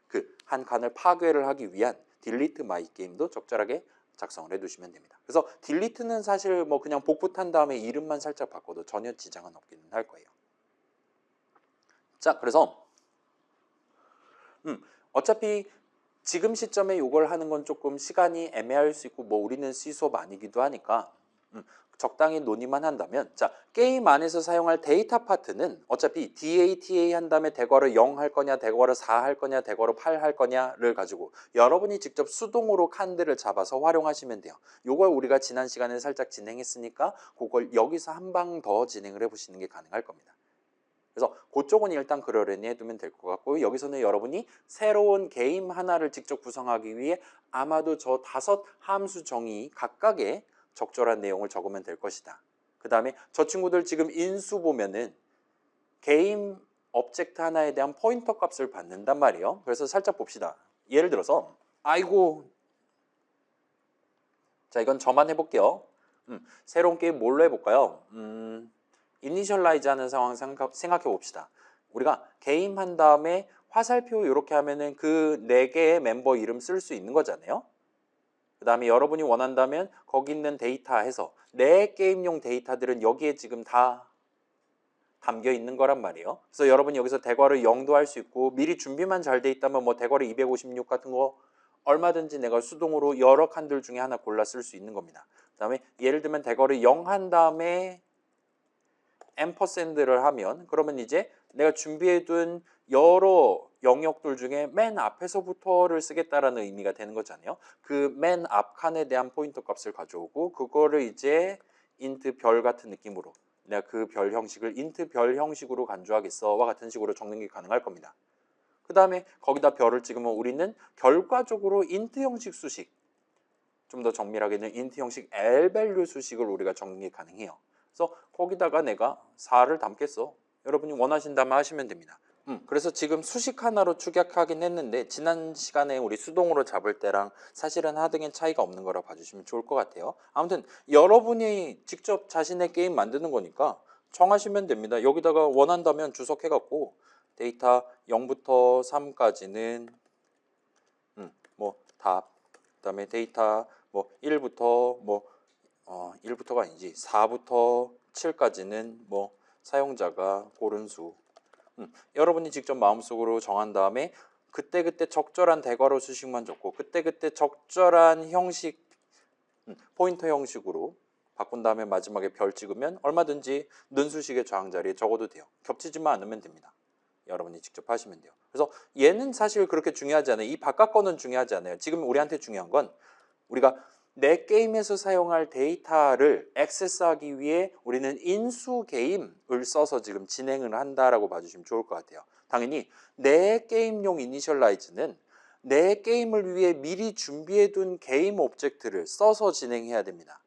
그 한 칸을 파괴를 하기 위한 delete my game도 적절하게 작성을 해두시면 됩니다. 그래서 딜리트는 사실 뭐 그냥 복붙한 다음에 이름만 살짝 바꿔도 전혀 지장은 없기는 할 거예요. 자, 그래서 어차피 지금 시점에 이걸 하는 건 조금 시간이 애매할 수 있고 뭐 우리는 C수업 아니기도 하니까 적당히 논의만 한다면, 자, 게임 안에서 사용할 데이터 파트는 어차피 DATA 한 다음에 대괄호 0 할 거냐, 대괄호 4 할 거냐, 대괄호 8 할 거냐를 가지고 여러분이 직접 수동으로 칸들을 잡아서 활용하시면 돼요. 요걸 우리가 지난 시간에 살짝 진행했으니까 그걸 여기서 한 방 더 진행을 해보시는 게 가능할 겁니다. 그래서 그쪽은 일단 그러려니 해두면 될 것 같고, 여기서는 여러분이 새로운 게임 하나를 직접 구성하기 위해 아마도 저 5 함수 정의 각각의 적절한 내용을 적으면 될 것이다. 그 다음에 저 친구들 지금 인수 보면은 게임 오브젝트 하나에 대한 포인터 값을 받는단 말이에요. 그래서 살짝 봅시다. 예를 들어서 아이고, 자, 이건 저만 해볼게요. 새로운 게임 뭘로 해볼까요? 이니셜라이즈 하는 상황 생각해 봅시다. 우리가 게임 한 다음에 화살표 이렇게 하면은 그 4개의 멤버 이름 쓸 수 있는 거잖아요. 그 다음에 여러분이 원한다면 거기 있는 데이터 해서 내 게임용 데이터들은 여기에 지금 다 담겨 있는 거란 말이에요. 그래서 여러분이 여기서 대괄호 0도 할 수 있고 미리 준비만 잘 돼 있다면 뭐 대괄호 256 같은 거 얼마든지 내가 수동으로 여러 칸들 중에 하나 골라 쓸 수 있는 겁니다. 그 다음에 예를 들면 대괄호 0 한 다음에 앰퍼샌드를 하면 그러면 이제 내가 준비해둔 여러 영역들 중에 맨 앞에서부터를 쓰겠다라는 의미가 되는 거잖아요. 그 맨 앞 칸에 대한 포인터 값을 가져오고 그거를 이제 인트 별 같은 느낌으로 내가 그 별 형식을 인트 별 형식으로 간주하겠어와 같은 식으로 적는 게 가능할 겁니다. 그 다음에 거기다 별을 찍으면 우리는 결과적으로 인트 형식 수식, 좀 더 정밀하게는 인트 형식 L밸류 수식을 우리가 적는 게 가능해요. 그래서 거기다가 내가 4를 담겠어. 여러분이 원하신다면 하시면 됩니다. 그래서 지금 수식 하나로 축약하긴 했는데 지난 시간에 우리 수동으로 잡을 때랑 사실은 하등의 차이가 없는 거라 봐주시면 좋을 것 같아요. 아무튼 여러분이 직접 자신의 게임 만드는 거니까 정하시면 됩니다. 여기다가 원한다면 주석해갖고 데이터 0부터 3까지는 뭐 답, 그 다음에 데이터 뭐 1부터 뭐 1부터가 아니지 4부터 7까지는 뭐 사용자가 고른 수, 여러분이 직접 마음속으로 정한 다음에 그때그때 적절한 대괄호 수식만 적고 그때그때 적절한 형식, 포인터 형식으로 바꾼 다음에 마지막에 별 찍으면 얼마든지 는수식의 저항 자리에 적어도 돼요. 겹치지만 않으면 됩니다. 여러분이 직접 하시면 돼요. 그래서 얘는 사실 그렇게 중요하지 않아요. 이 바깥 거는 중요하지 않아요. 지금 우리한테 중요한 건 우리가 내 게임에서 사용할 데이터를 액세스하기 위해 우리는 인수 게임을 써서 지금 진행을 한다라고 봐주시면 좋을 것 같아요. 당연히 내 게임용 이니셜라이즈는 내 게임을 위해 미리 준비해둔 게임 오브젝트를 써서 진행해야 됩니다.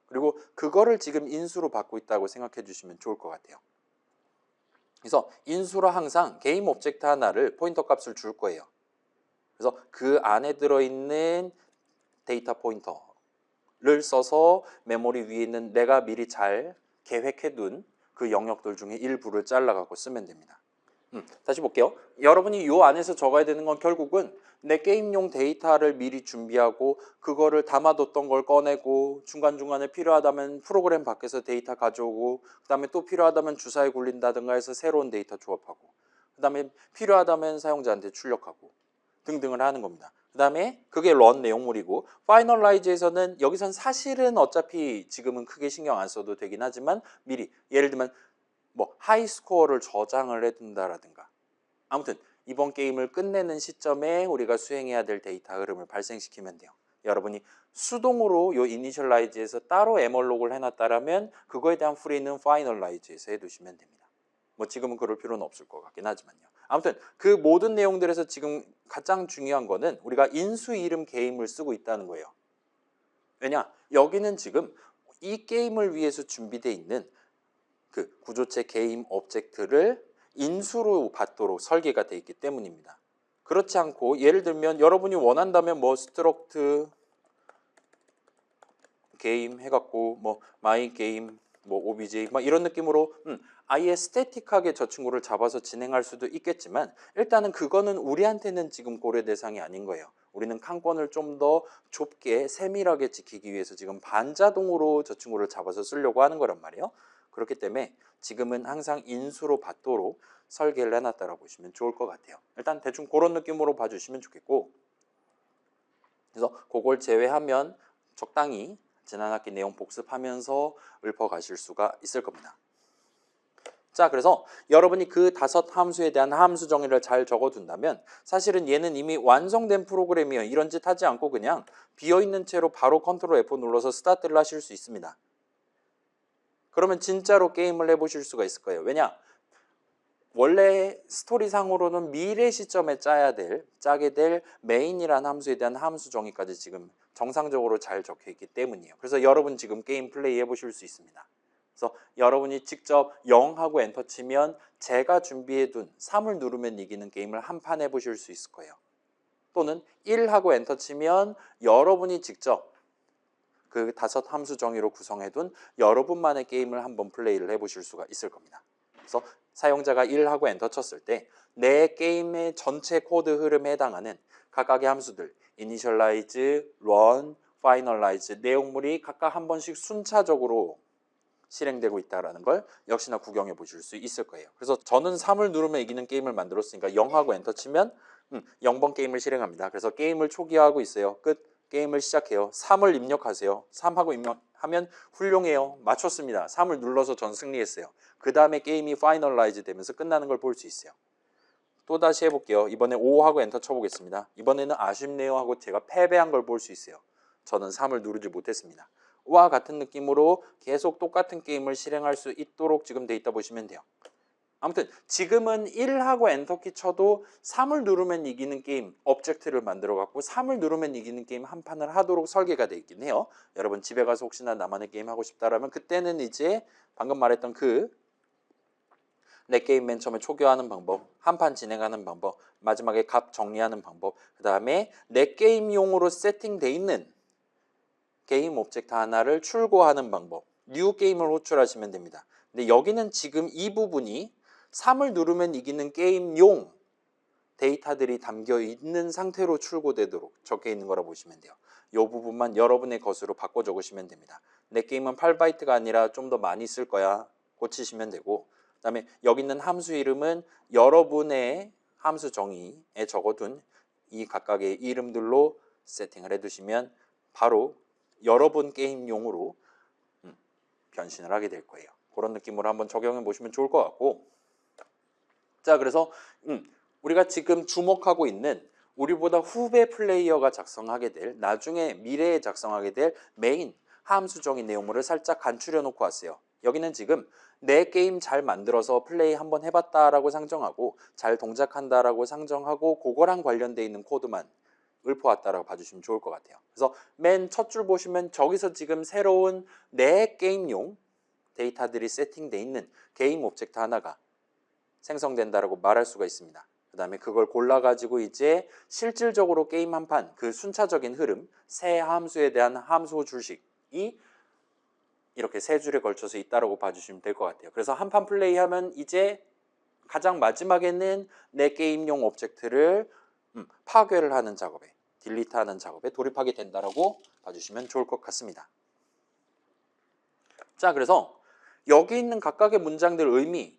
그리고 그거를 지금 인수로 받고 있다고 생각해 주시면 좋을 것 같아요. 그래서 인수로 항상 게임 오브젝트 하나를 포인터 값을 줄 거예요. 그래서 그 안에 들어있는 데이터 포인터를 써서 메모리 위에 있는 내가 미리 잘 계획해둔 그 영역들 중에 일부를 잘라갖고 쓰면 됩니다. 다시 볼게요. 여러분이 이 안에서 적어야 되는 건 결국은 내 게임용 데이터를 미리 준비하고 그거를 담아뒀던 걸 꺼내고 중간중간에 필요하다면 프로그램 밖에서 데이터 가져오고 그 다음에 또 필요하다면 주사에 굴린다든가 해서 새로운 데이터 조합하고 그 다음에 필요하다면 사용자한테 출력하고 등등을 하는 겁니다. 그 다음에 그게 런 내용물이고 파이널라이즈에서는 여기선 사실은 어차피 지금은 크게 신경 안 써도 되긴 하지만 미리 예를 들면 뭐 하이스코어를 저장을 해둔다라든가 아무튼 이번 게임을 끝내는 시점에 우리가 수행해야 될 데이터 흐름을 발생시키면 돼요. 여러분이 수동으로 요 이니셜라이즈에서 따로 에멀록을 해놨다라면 그거에 대한 프리는 파이널라이즈에서 해두시면 됩니다. 뭐 지금은 그럴 필요는 없을 것 같긴 하지만요. 아무튼 그 모든 내용들에서 지금 가장 중요한 거는 우리가 인수 이름 게임을 쓰고 있다는 거예요. 왜냐? 여기는 지금 이 게임을 위해서 준비되어 있는 그 구조체 게임 오브젝트를 인수로 받도록 설계가 되어 있기 때문입니다. 그렇지 않고 예를 들면 여러분이 원한다면 뭐 스트럭트 게임 해갖고 뭐 마이 게임 뭐 OBJ 막 이런 느낌으로 아예 스태틱하게 저 친구를 잡아서 진행할 수도 있겠지만 일단은 그거는 우리한테는 지금 고려 대상이 아닌 거예요. 우리는 칸권을 좀 더 좁게 세밀하게 지키기 위해서 지금 반자동으로 저 친구를 잡아서 쓰려고 하는 거란 말이에요. 그렇기 때문에 지금은 항상 인수로 받도록 설계를 해놨다고 보시면 좋을 것 같아요. 일단 대충 그런 느낌으로 봐주시면 좋겠고, 그래서 그걸 제외하면 적당히 지난 학기 내용 복습하면서 읊어가실 수가 있을 겁니다. 자, 그래서 여러분이 그 5함수에 대한 함수 정의를 잘 적어둔다면 사실은 얘는 이미 완성된 프로그램이에요. 이런 짓 하지 않고 그냥 비어있는 채로 바로 컨트롤 F 눌러서 스타트를 하실 수 있습니다. 그러면 진짜로 게임을 해보실 수가 있을 거예요. 왜냐? 원래 스토리상으로는 미래 시점에 짜게 될 메인이라는 함수에 대한 함수 정의까지 지금 정상적으로 잘 적혀 있기 때문이에요. 그래서 여러분 지금 게임 플레이 해보실 수 있습니다. 그래서 여러분이 직접 0하고 엔터 치면 제가 준비해둔 3을 누르면 이기는 게임을 한 판 해보실 수 있을 거예요. 또는 1하고 엔터 치면 여러분이 직접 그 5 함수 정의로 구성해둔 여러분만의 게임을 한번 플레이를 해보실 수가 있을 겁니다. 그래서 사용자가 1하고 엔터 쳤을 때 내 게임의 전체 코드 흐름에 해당하는 각각의 함수들 initialize, run, finalize 내용물이 각각 한 번씩 순차적으로 실행되고 있다는 걸 역시나 구경해 보실 수 있을 거예요. 그래서 저는 3을 누르면 이기는 게임을 만들었으니까 0하고 엔터 치면 0번 게임을 실행합니다. 그래서 게임을 초기화하고 있어요. 끝. 게임을 시작해요. 3을 입력하세요. 3하고 입력하면 훌륭해요. 맞췄습니다. 3을 눌러서 전 승리했어요. 그 다음에 게임이 파이널라이즈 되면서 끝나는 걸 볼 수 있어요. 또 다시 해볼게요. 이번에 5하고 엔터 쳐보겠습니다. 이번에는 아쉽네요 하고 제가 패배한 걸 볼 수 있어요. 저는 3을 누르지 못했습니다. 와 같은 느낌으로 계속 똑같은 게임을 실행할 수 있도록 지금 돼 있다 보시면 돼요. 아무튼 지금은 1하고 엔터키 쳐도 3을 누르면 이기는 게임 오브젝트를 만들어 갖고 3을 누르면 이기는 게임 한 판을 하도록 설계가 돼 있긴 해요. 여러분 집에 가서 혹시나 나만의 게임 하고 싶다라면 그때는 이제 방금 말했던 내 게임 맨 처음에 초기화하는 방법, 한 판 진행하는 방법, 마지막에 값 정리하는 방법, 그 다음에 내 게임용으로 세팅돼 있는 게임 오브젝트 하나를 출고하는 방법, 뉴 게임을 호출하시면 됩니다. 근데 여기는 지금 이 부분이 3을 누르면 이기는 게임용 데이터들이 담겨 있는 상태로 출고되도록 적혀 있는 거라 보시면 돼요. 이 부분만 여러분의 것으로 바꿔 적으시면 됩니다. 내 게임은 8바이트가 아니라 좀 더 많이 쓸 거야. 고치시면 되고, 그 다음에 여기 있는 함수 이름은 여러분의 함수 정의에 적어둔 이 각각의 이름들로 세팅을 해두시면 바로 여러분 게임용으로 변신을 하게 될 거예요. 그런 느낌으로 한번 적용해 보시면 좋을 것 같고, 자, 그래서 우리가 지금 주목하고 있는 우리보다 후배 플레이어가 작성하게 될, 나중에 미래에 작성하게 될 메인 함수정의 내용물을 살짝 간추려 놓고 왔어요. 여기는 지금 내 게임 잘 만들어서 플레이 한번 해봤다라고 상정하고 잘 동작한다라고 상정하고 그거랑 관련돼 있는 코드만 읊어왔다라고 봐주시면 좋을 것 같아요. 그래서 맨 첫 줄 보시면 저기서 지금 새로운 내 게임용 데이터들이 세팅돼 있는 게임 오브젝트 하나가 생성된다라고 말할 수가 있습니다. 그 다음에 그걸 골라가지고 이제 실질적으로 게임 한 판 그 순차적인 흐름, 세 함수에 대한 함수 줄식이 이렇게 세 줄에 걸쳐서 있다라고 봐주시면 될 것 같아요. 그래서 한 판 플레이하면 이제 가장 마지막에는 내 게임용 오브젝트를 파괴를 하는 작업에, 딜리트하는 작업에 돌입하게 된다라고 봐주시면 좋을 것 같습니다. 자, 그래서 여기 있는 각각의 문장들 의미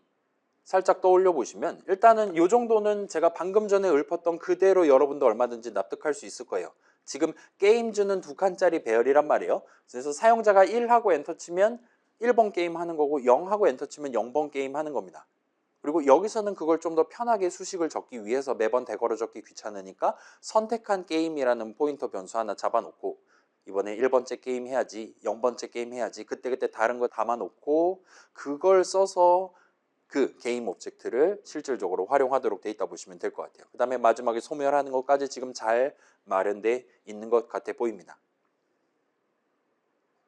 살짝 떠올려 보시면 일단은 이 정도는 제가 방금 전에 읊었던 그대로 여러분도 얼마든지 납득할 수 있을 거예요. 지금 게임즈는 2칸짜리 배열이란 말이에요. 그래서 사용자가 1하고 엔터 치면 1번 게임 하는 거고 0하고 엔터 치면 0번 게임 하는 겁니다. 그리고 여기서는 그걸 좀 더 편하게 수식을 적기 위해서 매번 대괄호 적기 귀찮으니까 선택한 게임이라는 포인터 변수 하나 잡아놓고 이번에 1번째 게임 해야지, 0번째 게임 해야지, 그때그때 다른 거 담아놓고 그걸 써서 그 게임 오브젝트를 실질적으로 활용하도록 돼 있다 보시면 될 것 같아요. 그 다음에 마지막에 소멸하는 것까지 지금 잘 마련돼 있는 것 같아 보입니다.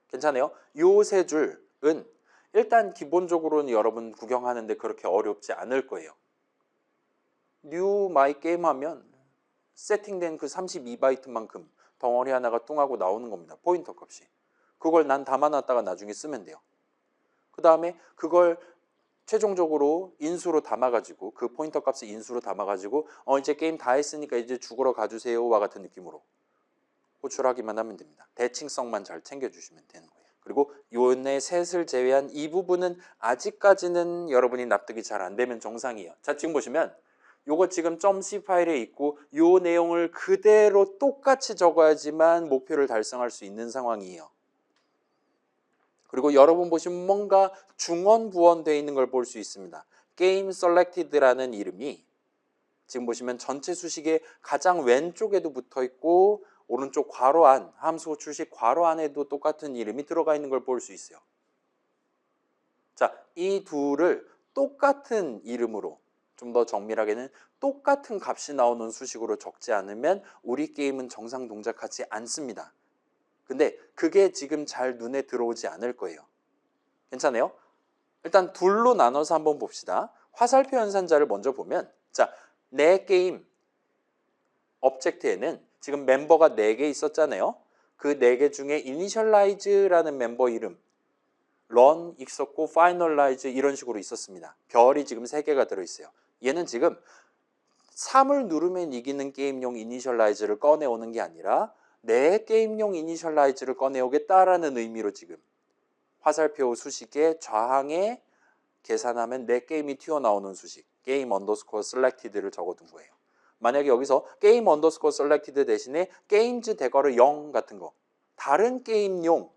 괜찮아요? 요 세 줄은 일단 기본적으로는 여러분 구경하는데 그렇게 어렵지 않을 거예요. 뉴 마이 게임 하면 세팅된 그 32바이트만큼 덩어리 하나가 뚱하고 나오는 겁니다. 포인터 값이. 그걸 난 담아놨다가 나중에 쓰면 돼요. 그 다음에 그걸 최종적으로 인수로 담아가지고 그 포인터 값을 인수로 담아가지고 이제 게임 다 했으니까 이제 죽으러 가주세요와 같은 느낌으로 호출하기만 하면 됩니다. 대칭성만 잘 챙겨주시면 되는 거예요. 그리고 요네 셋을 제외한 이 부분은 아직까지는 여러분이 납득이 잘 안 되면 정상이에요. 자, 지금 보시면 요거 지금 .c 파일에 있고 요 내용을 그대로 똑같이 적어야지만 목표를 달성할 수 있는 상황이에요. 그리고 여러분 보시면 뭔가 중원부원되어 있는 걸 볼 수 있습니다. 게임 셀렉티드라는 이름이 지금 보시면 전체 수식의 가장 왼쪽에도 붙어 있고 오른쪽 괄호 안, 함수 호출식 괄호 안에도 똑같은 이름이 들어가 있는 걸 볼 수 있어요. 자, 이 둘을 똑같은 이름으로, 좀 더 정밀하게는 똑같은 값이 나오는 수식으로 적지 않으면 우리 게임은 정상 동작하지 않습니다. 근데 그게 지금 잘 눈에 들어오지 않을 거예요. 괜찮아요? 일단 둘로 나눠서 한번 봅시다. 화살표 연산자를 먼저 보면, 자, 내 게임 object에는 지금 멤버가 4개 있었잖아요. 그 4개 중에 initialize라는 멤버 이름, run 있었고 finalize 이런 식으로 있었습니다. 별이 지금 3개가 들어있어요. 얘는 지금 3을 누르면 이기는 게임용 initialize를 꺼내오는 게 아니라 내 게임용 initialize를 꺼내오겠다라는 의미로 지금 화살표 수식의 좌항에 계산하면 내 게임이 튀어나오는 수식 게임 언더스코어 셀렉티드를 적어둔 거예요. 만약에 여기서 게임 언더스코어 셀렉티드 대신에 게임즈 대괄호 0 같은 거 다른 게임용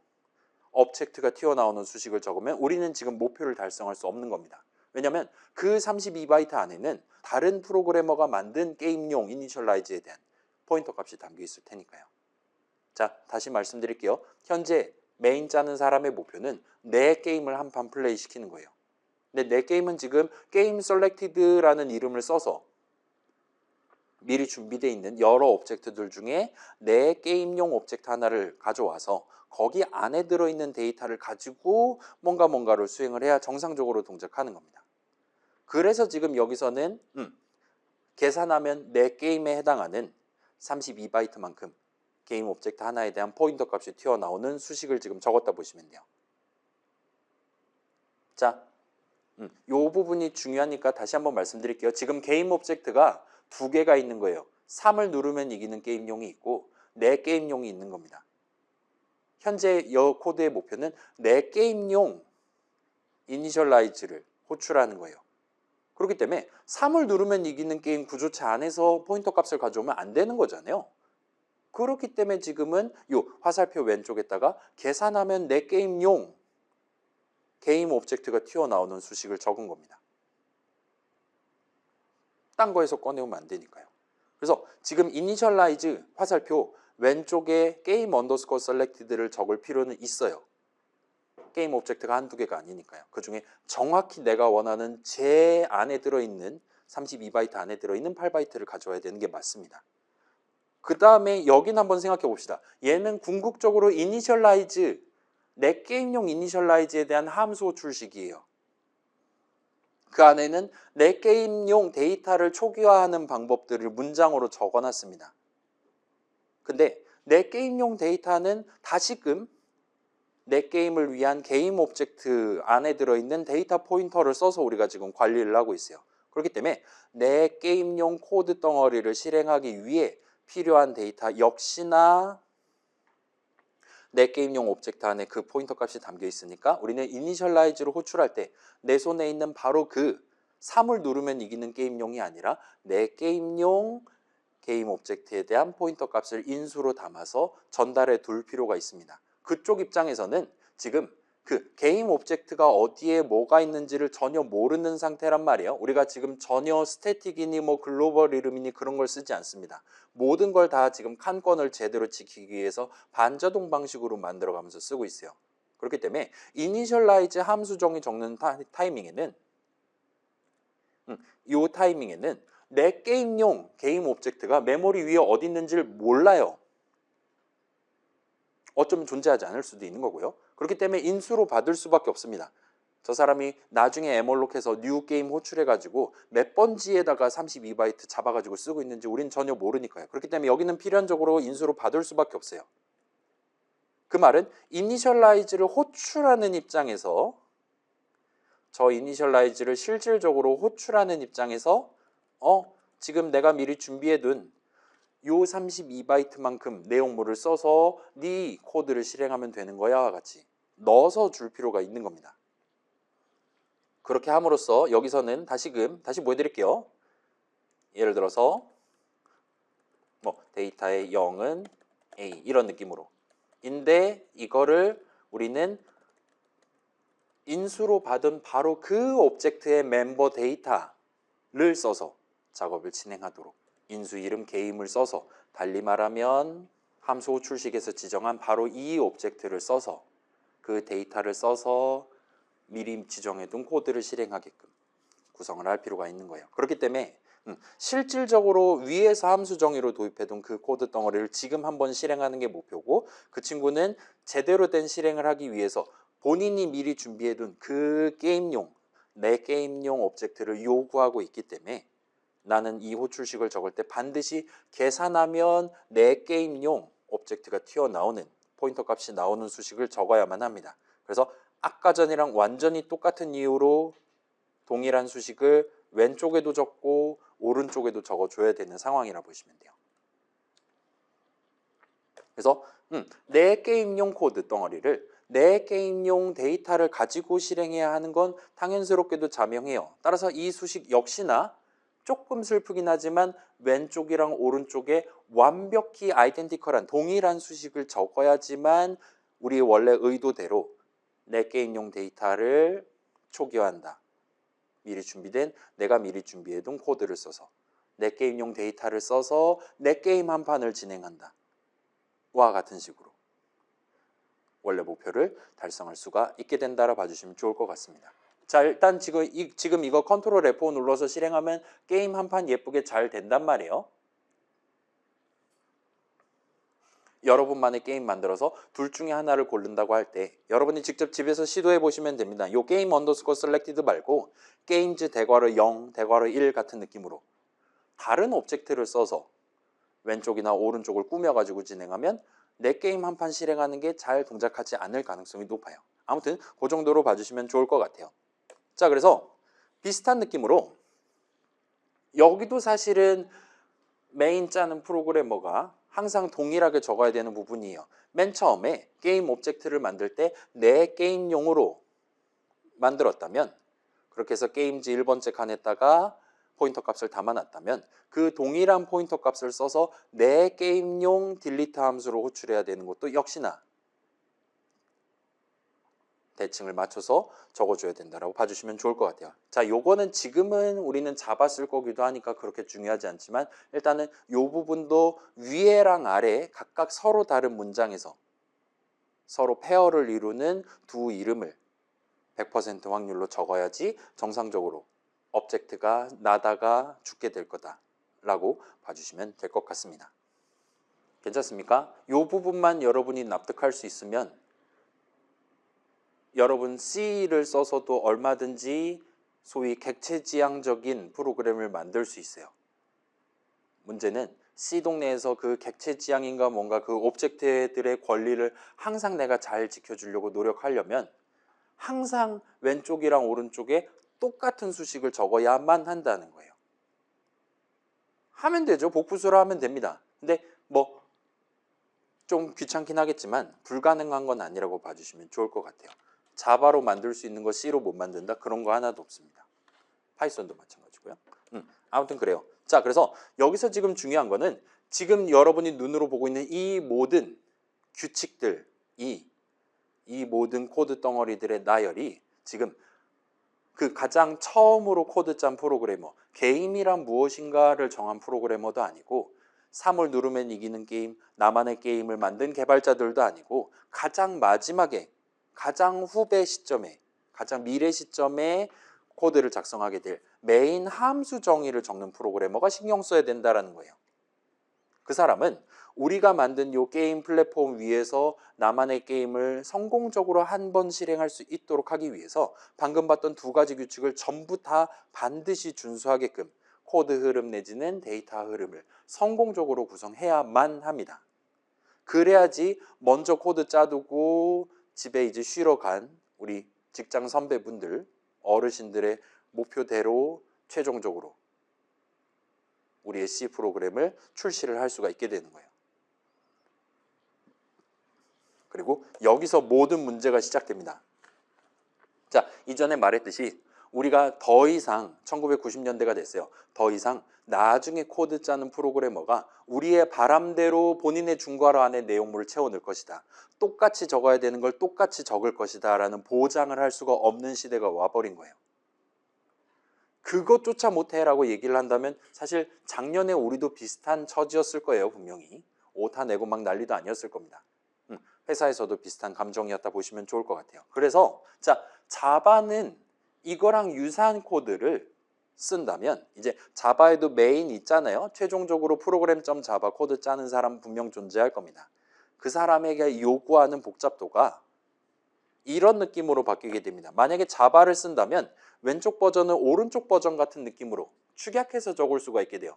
object가 튀어나오는 수식을 적으면 우리는 지금 목표를 달성할 수 없는 겁니다. 왜냐하면 그 32바이트 안에는 다른 프로그래머가 만든 게임용 이니셜라이즈에 대한 포인터 값이 담겨 있을 테니까요. 자, 다시 말씀드릴게요. 현재 메인 짜는 사람의 목표는 내 게임을 한 판 플레이 시키는 거예요. 근데 내 게임은 지금 게임 셀렉티드라는 이름을 써서 미리 준비되어 있는 여러 오브젝트들 중에 내 게임용 오브젝트 하나를 가져와서 거기 안에 들어있는 데이터를 가지고 뭔가를 수행을 해야 정상적으로 동작하는 겁니다. 그래서 지금 여기서는 계산하면 내 게임에 해당하는 32바이트만큼 게임 오브젝트 하나에 대한 포인터 값이 튀어나오는 수식을 지금 적었다 보시면 돼요. 자, 이 부분이 중요하니까 다시 한번 말씀드릴게요. 지금 게임 오브젝트가 2개가 있는 거예요. 3을 누르면 이기는 게임용이 있고 내 게임용이 있는 겁니다. 현재 이 코드의 목표는 내 게임용 이니셜라이즈를 호출하는 거예요. 그렇기 때문에 3을 누르면 이기는 게임 구조체 안에서 포인터 값을 가져오면 안 되는 거잖아요. 그렇기 때문에 지금은 이 화살표 왼쪽에다가 계산하면 내 게임용 게임 오브젝트가 튀어나오는 수식을 적은 겁니다. 딴 거에서 꺼내오면 안 되니까요. 그래서 지금 이니셜라이즈 화살표 왼쪽에 게임 언더스코어 셀렉티드를 적을 필요는 있어요. 게임 오브젝트가 한두 개가 아니니까요. 그 중에 정확히 내가 원하는 제 안에 들어있는 32바이트 안에 들어있는 8바이트를 가져와야 되는 게 맞습니다. 그 다음에 여긴 한번 생각해 봅시다. 얘는 궁극적으로 이니셜라이즈, 내 게임용 이니셜라이즈에 대한 함수 호출식이에요. 그 안에는 내 게임용 데이터를 초기화하는 방법들을 문장으로 적어놨습니다. 근데 내 게임용 데이터는 다시금 내 게임을 위한 게임 오브젝트 안에 들어있는 데이터 포인터를 써서 우리가 지금 관리를 하고 있어요. 그렇기 때문에 내 게임용 코드 덩어리를 실행하기 위해 필요한 데이터 역시나 내 게임용 오브젝트 안에 그 포인터 값이 담겨 있으니까 우리는 이니셜라이즈로 호출할 때 내 손에 있는 바로 그 3을 누르면 이기는 게임용이 아니라 내 게임용 게임 오브젝트에 대한 포인터 값을 인수로 담아서 전달해 둘 필요가 있습니다. 그쪽 입장에서는 지금 그 게임 오브젝트가 어디에 뭐가 있는지를 전혀 모르는 상태란 말이에요. 우리가 지금 전혀 스태틱이니 뭐 글로벌 이름이니 그런 걸 쓰지 않습니다. 모든 걸 다 지금 칸권을 제대로 지키기 위해서 반자동 방식으로 만들어가면서 쓰고 있어요. 그렇기 때문에 이니셜라이즈 함수 정의 적는 타이밍에는 이 타이밍에는 내 게임용 게임 오브젝트가 메모리 위에 어디 있는지를 몰라요. 어쩌면 존재하지 않을 수도 있는 거고요. 그렇기 때문에 인수로 받을 수밖에 없습니다. 저 사람이 나중에 에멀록해서 뉴 게임 호출해가지고 몇 번지에다가 32바이트 잡아가지고 쓰고 있는지 우린 전혀 모르니까요. 그렇기 때문에 여기는 필연적으로 인수로 받을 수밖에 없어요. 그 말은 이니셜라이즈를 호출하는 입장에서 저 이니셜라이즈를 실질적으로 호출하는 입장에서 지금 내가 미리 준비해둔 요 32바이트만큼 내용물을 써서 네 코드를 실행하면 되는 거야 같이 넣어서 줄 필요가 있는 겁니다. 그렇게 함으로써 여기서는 다시 뭐 해드릴게요. 예를 들어서 뭐 데이터의 0은 A 이런 느낌으로 인데 이거를 우리는 인수로 받은 바로 그 오브젝트의 멤버 데이터를 써서 작업을 진행하도록 인수 이름 게임을 써서 달리 말하면 함수 호출식에서 지정한 바로 이 오브젝트를 써서 그 데이터를 써서 미리 지정해둔 코드를 실행하게끔 구성을 할 필요가 있는 거예요. 그렇기 때문에 실질적으로 위에서 함수 정의로 도입해둔 그 코드 덩어리를 지금 한번 실행하는 게 목표고 그 친구는 제대로 된 실행을 하기 위해서 본인이 미리 준비해둔 그 게임용 내 게임용 오브젝트를 요구하고 있기 때문에 나는 이 호출식을 적을 때 반드시 계산하면 내 게임용 오브젝트가 튀어나오는 포인터 값이 나오는 수식을 적어야만 합니다. 그래서 아까 전이랑 완전히 똑같은 이유로 동일한 수식을 왼쪽에도 적고 오른쪽에도 적어줘야 되는 상황이라 보시면 돼요. 그래서 내 게임용 코드 덩어리를 내 게임용 데이터를 가지고 실행해야 하는 건 당연스럽게도 자명해요. 따라서 이 수식 역시나 조금 슬프긴 하지만 왼쪽이랑 오른쪽에 완벽히 아이덴티컬한 동일한 수식을 적어야지만 우리 원래 의도대로 내 게임용 데이터를 초기화한다. 내가 미리 준비해둔 코드를 써서 내 게임용 데이터를 써서 내 게임 한 판을 진행한다. 와 같은 식으로 원래 목표를 달성할 수가 있게 된다라 봐주시면 좋을 것 같습니다. 자, 일단 지금 이거 컨트롤 F5 눌러서 실행하면 게임 한 판 예쁘게 잘 된단 말이에요. 여러분만의 게임 만들어서 둘 중에 하나를 고른다고 할 때 여러분이 직접 집에서 시도해 보시면 됩니다. 요 게임 언더스코어 셀렉티드 말고 게임즈 대괄호 0, 대괄호 1 같은 느낌으로 다른 오브젝트를 써서 왼쪽이나 오른쪽을 꾸며가지고 진행하면 내 게임 한 판 실행하는 게 잘 동작하지 않을 가능성이 높아요. 아무튼 그 정도로 봐주시면 좋을 것 같아요. 자, 그래서 비슷한 느낌으로 여기도 사실은 메인 짜는 프로그래머가 항상 동일하게 적어야 되는 부분이에요. 맨 처음에 게임 오브젝트를 만들 때 내 게임용으로 만들었다면 그렇게 해서 게임즈 1번째 칸에다가 포인터 값을 담아놨다면 그 동일한 포인터 값을 써서 내 게임용 딜리트 함수로 호출해야 되는 것도 역시나 대칭을 맞춰서 적어줘야 된다라고 봐주시면 좋을 것 같아요. 자, 요거는 지금은 우리는 자바 쓸 거기도 하니까 그렇게 중요하지 않지만 일단은 요 부분도 위에랑 아래 각각 서로 다른 문장에서 서로 페어를 이루는 두 이름을 100% 확률로 적어야지 정상적으로 오브젝트가 나다가 죽게 될 거다라고 봐주시면 될 것 같습니다. 괜찮습니까? 요 부분만 여러분이 납득할 수 있으면 여러분 C를 써서도 얼마든지 소위 객체지향적인 프로그램을 만들 수 있어요. 문제는 C 동네에서 그 객체지향인가 뭔가 그 오브젝트들의 권리를 항상 내가 잘 지켜주려고 노력하려면 항상 왼쪽이랑 오른쪽에 똑같은 수식을 적어야만 한다는 거예요. 하면 되죠. 복부수로 하면 됩니다. 근데 뭐 좀 귀찮긴 하겠지만 불가능한 건 아니라고 봐주시면 좋을 것 같아요. 자바로 만들 수 있는 거 C로 못 만든다? 그런 거 하나도 없습니다. 파이썬도 마찬가지고요. 아무튼 그래요. 자, 그래서 여기서 지금 중요한 거는 지금 여러분이 눈으로 보고 있는 이 모든 규칙들, 이 모든 코드 덩어리들의 나열이 지금 그 가장 처음으로 코드 짠 프로그래머, 게임이란 무엇인가를 정한 프로그래머도 아니고 3을 누르면 이기는 게임, 나만의 게임을 만든 개발자들도 아니고 가장 마지막에 가장 후배 시점에 가장 미래 시점에 코드를 작성하게 될 메인 함수 정의를 적는 프로그래머가 신경 써야 된다는 거예요. 그 사람은 우리가 만든 이 게임 플랫폼 위에서 나만의 게임을 성공적으로 한 번 실행할 수 있도록 하기 위해서 방금 봤던 두 가지 규칙을 전부 다 반드시 준수하게끔 코드 흐름 내지는 데이터 흐름을 성공적으로 구성해야만 합니다. 그래야지 먼저 코드 짜두고 집에 이제 쉬러 간 우리 직장 선배분들 어르신들의 목표대로 최종적으로 우리의 C 프로그램을 출시를 할 수가 있게 되는 거예요. 그리고 여기서 모든 문제가 시작됩니다. 자, 이전에 말했듯이 우리가 더 이상 1990년대가 됐어요. 더 이상 나중에 코드 짜는 프로그래머가 우리의 바람대로 본인의 중괄호 안에 내용물을 채워넣을 것이다. 똑같이 적어야 되는 걸 똑같이 적을 것이다 라는 보장을 할 수가 없는 시대가 와버린 거예요. 그것조차 못해라고 얘기를 한다면 사실 작년에 우리도 비슷한 처지였을 거예요. 분명히. 오타 내고 막 난리도 아니었을 겁니다. 회사에서도 비슷한 감정이었다 보시면 좋을 것 같아요. 그래서 자, 자바는 이거랑 유사한 코드를 쓴다면 이제 자바에도 메인 있잖아요. 최종적으로 프로그램.자바 코드 짜는 사람 분명 존재할 겁니다. 그 사람에게 요구하는 복잡도가 이런 느낌으로 바뀌게 됩니다. 만약에 자바를 쓴다면 왼쪽 버전은 오른쪽 버전 같은 느낌으로 축약해서 적을 수가 있게 돼요.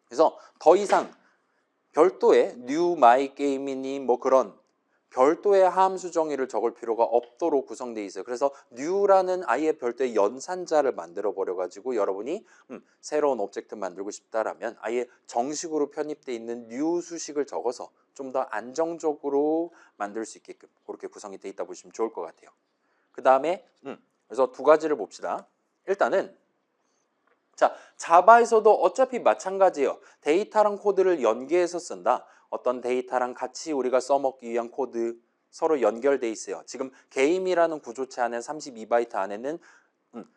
그래서 더 이상 별도의 new my game이니 뭐 그런 별도의 함수 정의를 적을 필요가 없도록 구성되어 있어요. 그래서 new라는 아예 별도의 연산자를 만들어 버려 가지고 여러분이 새로운 오브젝트 만들고 싶다라면 아예 정식으로 편입되어 있는 new 수식을 적어서 좀 더 안정적으로 만들 수 있게끔 그렇게 구성이 되어 있다 보시면 좋을 것 같아요. 그 다음에 그래서 두 가지를 봅시다. 일단은 자, 자바에서도 어차피 마찬가지예요. 데이터랑 코드를 연계해서 쓴다. 어떤 데이터랑 같이 우리가 써먹기 위한 코드 서로 연결돼 있어요. 지금 게임이라는 구조체 안에 32바이트 안에는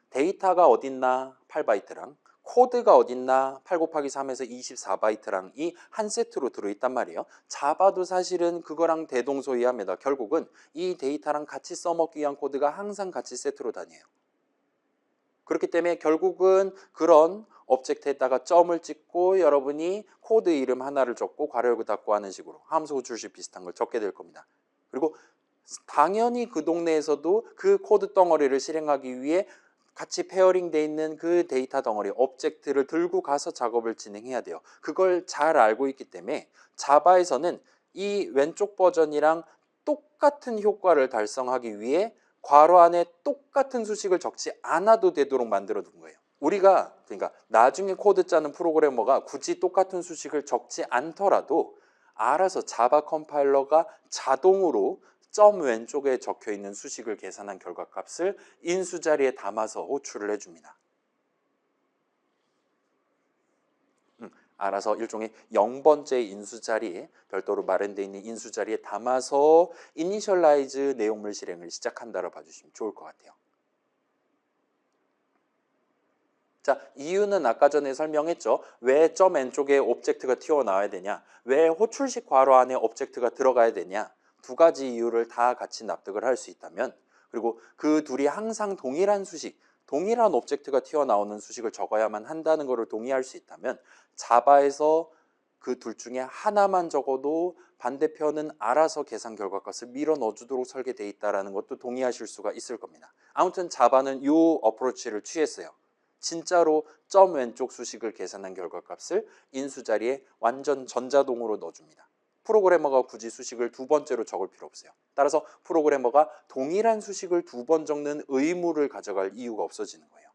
데이터가 어딨나 8바이트랑 코드가 어딨나 8 곱하기 3에서 24바이트랑 이 한 세트로 들어있단 말이에요. 자바도 사실은 그거랑 대동소이합니다. 결국은 이 데이터랑 같이 써먹기 위한 코드가 항상 같이 세트로 다녀요. 그렇기 때문에 결국은 그런 오브젝트에다가 점을 찍고 여러분이 코드 이름 하나를 적고 괄호 열고 닫고 하는 식으로 함수 호출식 비슷한 걸 적게 될 겁니다. 그리고 당연히 그 동네에서도 그 코드 덩어리를 실행하기 위해 같이 페어링 돼 있는 그 데이터 덩어리, 오브젝트를 들고 가서 작업을 진행해야 돼요. 그걸 잘 알고 있기 때문에 자바에서는 이 왼쪽 버전이랑 똑같은 효과를 달성하기 위해 괄호 안에 똑같은 수식을 적지 않아도 되도록 만들어 둔 거예요. 우리가 그러니까 나중에 코드 짜는 프로그래머가 굳이 똑같은 수식을 적지 않더라도 알아서 자바 컴파일러가 자동으로 점 왼쪽에 적혀 있는 수식을 계산한 결과값을 인수 자리에 담아서 호출을 해줍니다. 알아서 일종의 0번째 인수 자리에 별도로 마련되어 있는 인수 자리에 담아서 이니셜라이즈 내용물 실행을 시작한다고 봐주시면 좋을 것 같아요. 자, 이유는 아까 전에 설명했죠. 왜 점 왼쪽에 오브젝트가 튀어나와야 되냐, 왜 호출식 괄호 안에 오브젝트가 들어가야 되냐, 두 가지 이유를 다 같이 납득을 할 수 있다면, 그리고 그 둘이 항상 동일한 수식, 동일한 오브젝트가 튀어나오는 수식을 적어야만 한다는 것을 동의할 수 있다면 자바에서 그 둘 중에 하나만 적어도 반대편은 알아서 계산 결과값을 밀어 넣어주도록 설계되어 있다는 것도 동의하실 수가 있을 겁니다. 아무튼 자바는 이 어프로치를 취했어요. 진짜로 점 왼쪽 수식을 계산한 결과값을 인수 자리에 완전 전자동으로 넣어줍니다. 프로그래머가 굳이 수식을 두 번째로 적을 필요 없어요. 따라서 프로그래머가 동일한 수식을 두 번 적는 의무를 가져갈 이유가 없어지는 거예요.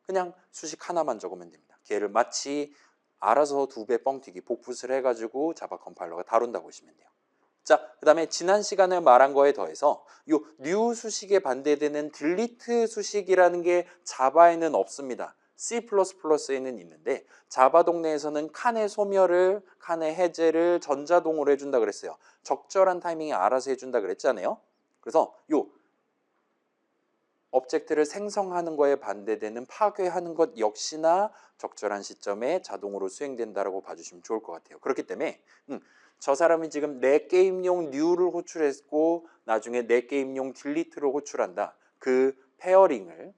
그냥 수식 하나만 적으면 됩니다. 걔를 마치 알아서 두 배 뻥튀기 복붙을 해가지고 자바 컴파일러가 다룬다고 보시면 돼요. 자, 그 다음에 지난 시간에 말한 거에 더해서 요 new 수식에 반대되는 delete 수식이라는 게 자바에는 없습니다. C++에는 있는데 자바 동네에서는 칸의 소멸을, 칸의 해제를 전자동으로 해준다 그랬어요. 적절한 타이밍에 알아서 해준다 그랬잖아요. 그래서 요 오브젝트를 생성하는 거에 반대되는 파괴하는 것 역시나 적절한 시점에 자동으로 수행된다라고 봐주시면 좋을 것 같아요. 그렇기 때문에 저 사람이 지금 내 게임용 new를 호출했고 나중에 내 게임용 delete를 호출한다. 그 페어링을,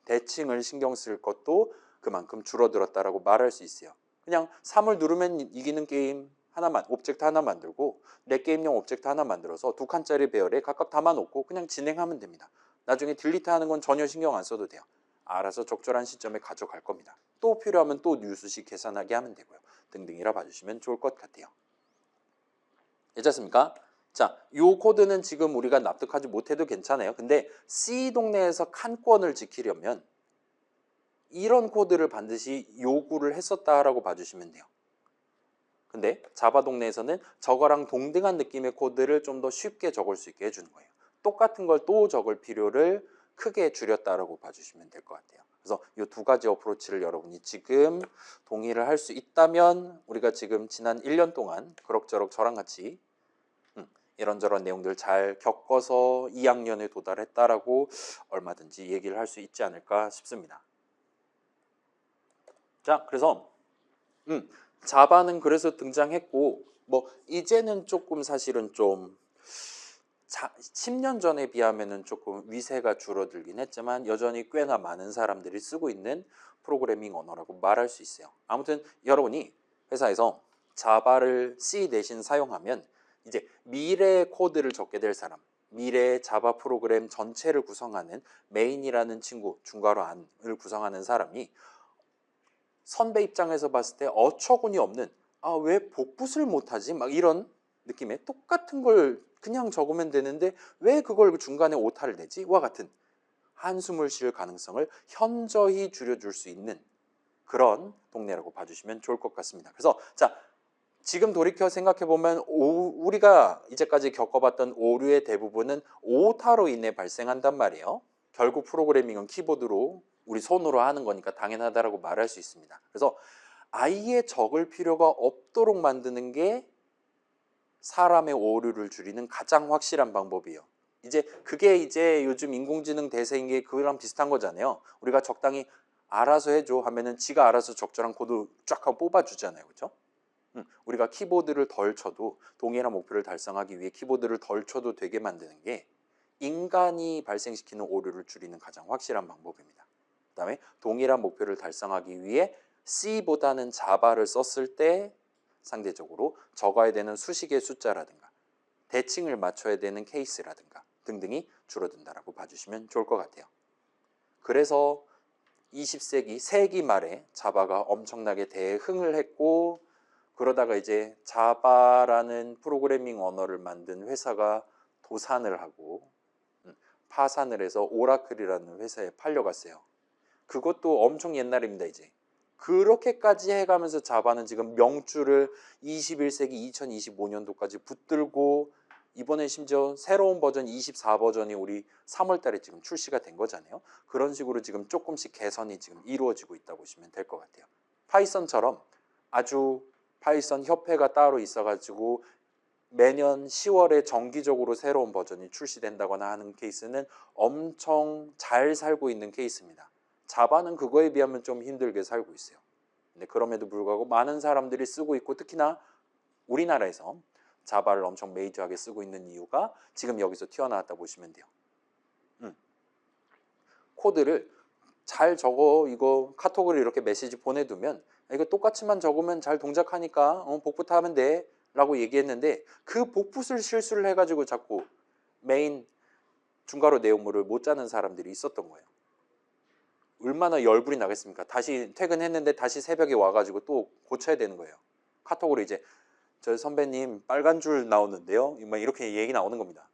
대칭을 신경 쓸 것도 그만큼 줄어들었다라고 말할 수 있어요. 그냥 3을 누르면 이기는 게임 하나만, 오브젝트 하나 만들고 내 게임용 오브젝트 하나 만들어서 두 칸짜리 배열에 각각 담아놓고 그냥 진행하면 됩니다. 나중에 딜리트 하는 건 전혀 신경 안 써도 돼요. 알아서 적절한 시점에 가져갈 겁니다. 또 필요하면 또 뉴수식 계산하게 하면 되고요. 등등이라 봐주시면 좋을 것 같아요. 괜찮습니까? 자, 요 코드는 지금 우리가 납득하지 못해도 괜찮아요. 근데 C 동네에서 칸권을 지키려면 이런 코드를 반드시 요구를 했었다라고 봐주시면 돼요. 근데 자바 동네에서는 저거랑 동등한 느낌의 코드를 좀 더 쉽게 적을 수 있게 해주는 거예요. 똑같은 걸 또 적을 필요를 크게 줄였다라고 봐주시면 될 것 같아요. 그래서 이 두 가지 어프로치를 여러분이 지금 동의를 할 수 있다면 우리가 지금 지난 1년 동안 그럭저럭 저랑 같이 이런저런 내용들 잘 겪어서 2학년에 도달했다라고 얼마든지 얘기를 할 수 있지 않을까 싶습니다. 자, 그래서 자바는 그래서 등장했고 뭐 이제는 조금 사실은 좀 10년 전에 비하면은 조금 위세가 줄어들긴 했지만 여전히 꽤나 많은 사람들이 쓰고 있는 프로그래밍 언어라고 말할 수 있어요. 아무튼 여러분이 회사에서 자바를 C 대신 사용하면 이제 미래의 코드를 적게 될 사람, 미래의 자바 프로그램 전체를 구성하는 메인이라는 친구, 중괄호 안을 구성하는 사람이 선배 입장에서 봤을 때 어처구니 없는 왜 복붙을 못하지? 막 이런 느낌의 똑같은 걸 그냥 적으면 되는데 왜 그걸 중간에 오타를 내지? 와 같은 한숨을 쉴 가능성을 현저히 줄여줄 수 있는 그런 동네라고 봐주시면 좋을 것 같습니다. 그래서 자, 지금 돌이켜 생각해보면 우리가 이제까지 겪어봤던 오류의 대부분은 오타로 인해 발생한단 말이에요. 결국 프로그래밍은 키보드로 우리 손으로 하는 거니까 당연하다라고 말할 수 있습니다. 그래서 아예 적을 필요가 없도록 만드는 게 사람의 오류를 줄이는 가장 확실한 방법이에요. 그게 이제 요즘 인공지능 대세인 게 그거랑 비슷한 거잖아요. 우리가 적당히 알아서 해줘 하면은 지가 알아서 적절한 코드 쫙 하고 뽑아주잖아요. 그렇죠? 우리가 키보드를 덜 쳐도 동일한 목표를 달성하기 위해 키보드를 덜 쳐도 되게 만드는 게 인간이 발생시키는 오류를 줄이는 가장 확실한 방법입니다. 그 다음에 동일한 목표를 달성하기 위해 C보다는 자바를 썼을 때 상대적으로 적어야 되는 수식의 숫자라든가 대칭을 맞춰야 되는 케이스라든가 등등이 줄어든다라고 봐주시면 좋을 것 같아요. 그래서 20세기, 세기 말에 자바가 엄청나게 대흥을 했고 그러다가 이제 자바라는 프로그래밍 언어를 만든 회사가 도산을 하고 파산을 해서 오라클이라는 회사에 팔려갔어요. 그것도 엄청 옛날입니다. 이제 그렇게까지 해가면서 자바는 지금 명주를 21세기 2025년도까지 붙들고 이번에 심지어 새로운 버전 24버전이 우리 3월 달에 지금 출시가 된 거잖아요. 그런 식으로 지금 조금씩 개선이 지금 이루어지고 있다고 보시면 될 것 같아요. 파이썬처럼 아주 파이썬 협회가 따로 있어가지고 매년 10월에 정기적으로 새로운 버전이 출시된다거나 하는 케이스는 엄청 잘 살고 있는 케이스입니다. 자바는 그거에 비하면 좀 힘들게 살고 있어요. 근데 그럼에도 불구하고 많은 사람들이 쓰고 있고 특히나 우리나라에서 자바를 엄청 메이저하게 쓰고 있는 이유가 지금 여기서 튀어나왔다 보시면 돼요. 코드를 잘 적어 이거 카톡으로 이렇게 메시지 보내두면 이거 똑같이만 적으면 잘 동작하니까 복붙하면 돼 라고 얘기했는데 그 복붙을 실수를 해가지고 자꾸 메인 중괄호 내용물을 못 짜는 사람들이 있었던 거예요. 얼마나 열불이 나겠습니까? 다시 퇴근했는데 다시 새벽에 와가지고 또 고쳐야 되는 거예요. 카톡으로 이제 저 선배님 빨간 줄 나오는데요. 이렇게 얘기 나오는 겁니다.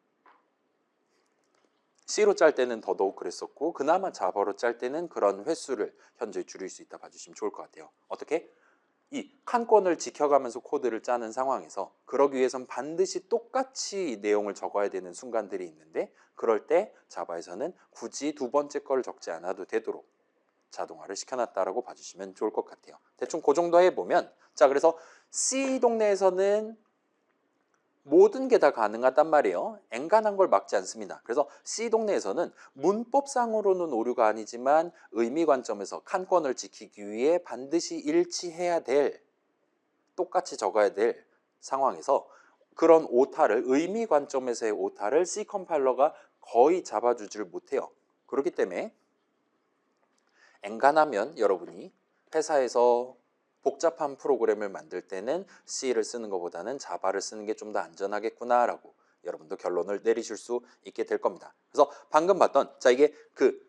C로 짤 때는 더더욱 그랬었고 그나마 자바로 짤 때는 그런 횟수를 현저히 줄일 수 있다 봐주시면 좋을 것 같아요. 어떻게? 이 칸권을 지켜가면서 코드를 짜는 상황에서 그러기 위해선 반드시 똑같이 내용을 적어야 되는 순간들이 있는데 그럴 때 자바에서는 굳이 두 번째 걸 적지 않아도 되도록 자동화를 시켜놨다라고 봐주시면 좋을 것 같아요. 대충 그 정도 해보면 자 그래서 C 동네에서는 모든 게 다 가능하단 말이에요. 엔간한 걸 막지 않습니다. 그래서 C 동네에서는 문법상으로는 오류가 아니지만 의미 관점에서 칸권을 지키기 위해 반드시 일치해야 될 똑같이 적어야 될 상황에서 그런 오타를 의미 관점에서의 오타를 C 컴파일러가 거의 잡아주질 못해요. 그렇기 때문에 엔간하면 여러분이 회사에서 복잡한 프로그램을 만들 때는 C를 쓰는 것보다는 자바를 쓰는 게 좀 더 안전하겠구나라고 여러분도 결론을 내리실 수 있게 될 겁니다. 그래서 방금 봤던 자 이게 그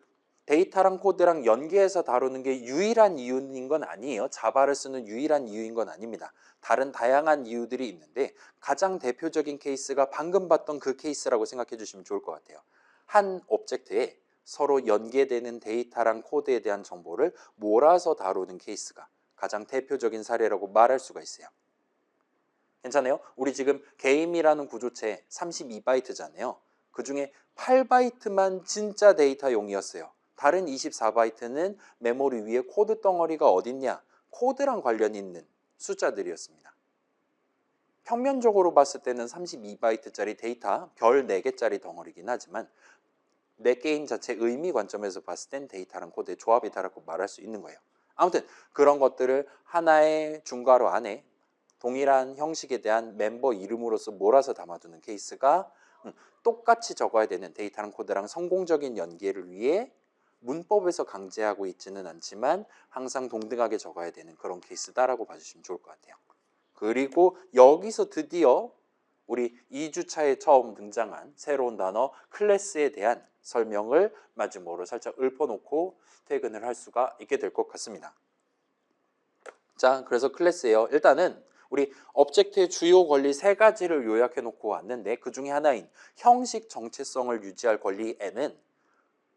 데이터랑 코드랑 연계해서 다루는 게 유일한 이유인 건 아니에요. 자바를 쓰는 유일한 이유인 건 아닙니다. 다른 다양한 이유들이 있는데 가장 대표적인 케이스가 방금 봤던 그 케이스라고 생각해 주시면 좋을 것 같아요. 한 오브젝트에 서로 연계되는 데이터랑 코드에 대한 정보를 몰아서 다루는 케이스가 가장 대표적인 사례라고 말할 수가 있어요. 괜찮아요? 우리 지금 게임이라는 구조체 32바이트잖아요. 그 중에 8바이트만 진짜 데이터용이었어요. 다른 24바이트는 메모리 위에 코드 덩어리가 어딨냐? 코드랑 관련 있는 숫자들이었습니다. 평면적으로 봤을 때는 32바이트짜리 데이터 별 4개짜리 덩어리긴 하지만 내 게임 자체 의미 관점에서 봤을 땐 데이터랑 코드의 조합이다라고 말할 수 있는 거예요. 아무튼 그런 것들을 하나의 중괄호 안에 동일한 형식에 대한 멤버 이름으로서 몰아서 담아두는 케이스가 똑같이 적어야 되는 데이터랑 코드랑 성공적인 연계를 위해 문법에서 강제하고 있지는 않지만 항상 동등하게 적어야 되는 그런 케이스다라고 봐주시면 좋을 것 같아요. 그리고 여기서 드디어 우리 2주차에 처음 등장한 새로운 단어 클래스에 대한 설명을 마지막으로 살짝 읊어놓고 퇴근을 할 수가 있게 될 것 같습니다. 자, 그래서 클래스예요. 일단은 우리 오브젝트의 주요 권리 3가지를 요약해 놓고 왔는데 그 중에 하나인 형식 정체성을 유지할 권리에는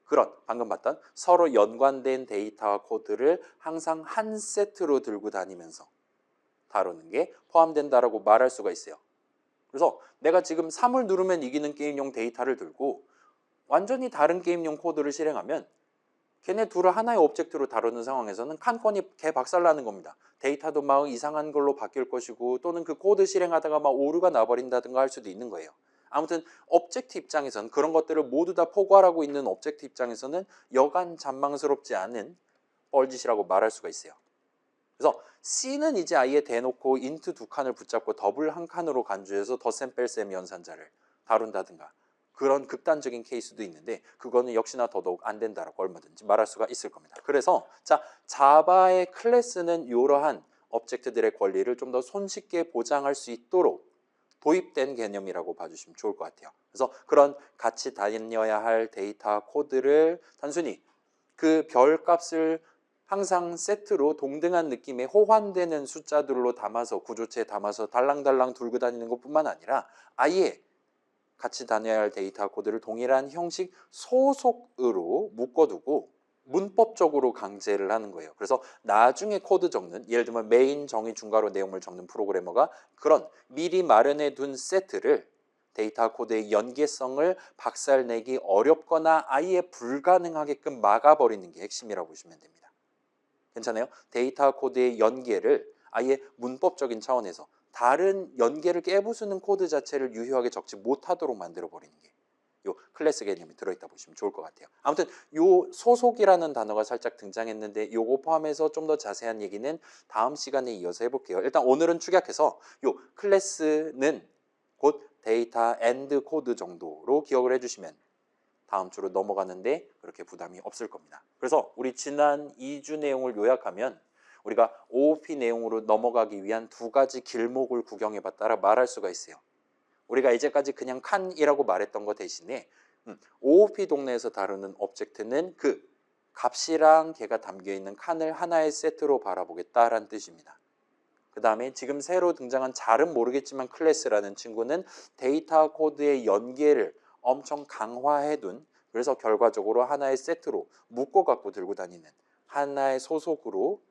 그런 방금 봤던 서로 연관된 데이터와 코드를 항상 한 세트로 들고 다니면서 다루는 게 포함된다라고 말할 수가 있어요. 그래서 내가 지금 3을 누르면 이기는 게임용 데이터를 들고 완전히 다른 게임용 코드를 실행하면 걔네 둘을 하나의 오브젝트로 다루는 상황에서는 칸건이 개박살나는 겁니다. 데이터도 막 이상한 걸로 바뀔 것이고 또는 그 코드 실행하다가 막 오류가 나버린다든가 할 수도 있는 거예요. 아무튼 오브젝트 입장에서는 그런 것들을 모두 다 포괄하고 있는 오브젝트 입장에서는 여간 잔망스럽지 않은 뻘짓이라고 말할 수가 있어요. 그래서 C는 이제 아예 대놓고 인트 2칸을 붙잡고 더블 1칸으로 간주해서 덧셈 뺄셈 연산자를 다룬다든가 그런 극단적인 케이스도 있는데 그거는 역시나 더더욱 안 된다라고 얼마든지 말할 수가 있을 겁니다. 그래서 자, 자바의 클래스는 이러한 오브젝트들의 권리를 좀 더 손쉽게 보장할 수 있도록 도입된 개념이라고 봐주시면 좋을 것 같아요. 그래서 그런 같이 다녀야 할 데이터 코드를 단순히 그 별 값을 항상 세트로 동등한 느낌의 호환되는 숫자들로 담아서 구조체에 담아서 달랑달랑 들고 다니는 것뿐만 아니라 아예 같이 다녀야 할 데이터 코드를 동일한 형식 소속으로 묶어두고 문법적으로 강제를 하는 거예요. 그래서 나중에 코드 적는 예를 들면 메인 정의 중괄호 내용을 적는 프로그래머가 그런 미리 마련해 둔 세트를 데이터 코드의 연계성을 박살내기 어렵거나 아예 불가능하게끔 막아버리는 게 핵심이라고 보시면 됩니다. 괜찮아요? 데이터 코드의 연계를 아예 문법적인 차원에서 다른 연계를 깨부수는 코드 자체를 유효하게 적지 못하도록 만들어버리는 게 요 클래스 개념이 들어있다 보시면 좋을 것 같아요. 아무튼 요 소속이라는 단어가 살짝 등장했는데 요거 포함해서 좀 더 자세한 얘기는 다음 시간에 이어서 해볼게요. 일단 오늘은 축약해서 요 클래스는 곧 데이터 앤드 코드 정도로 기억을 해주시면 다음 주로 넘어가는데 그렇게 부담이 없을 겁니다. 그래서 우리 지난 2주 내용을 요약하면 우리가 OOP 내용으로 넘어가기 위한 2가지 길목을 구경해봤다라 말할 수가 있어요. 우리가 이제까지 그냥 칸이라고 말했던 것 대신에 OOP 동네에서 다루는 오브젝트는 그 값이랑 걔가 담겨있는 칸을 하나의 세트로 바라보겠다라는 뜻입니다. 그 다음에 지금 새로 등장한 잘은 모르겠지만 클래스라는 친구는 데이터 코드의 연계를 엄청 강화해둔 그래서 결과적으로 하나의 세트로 묶어갖고 들고 다니는 하나의 소속으로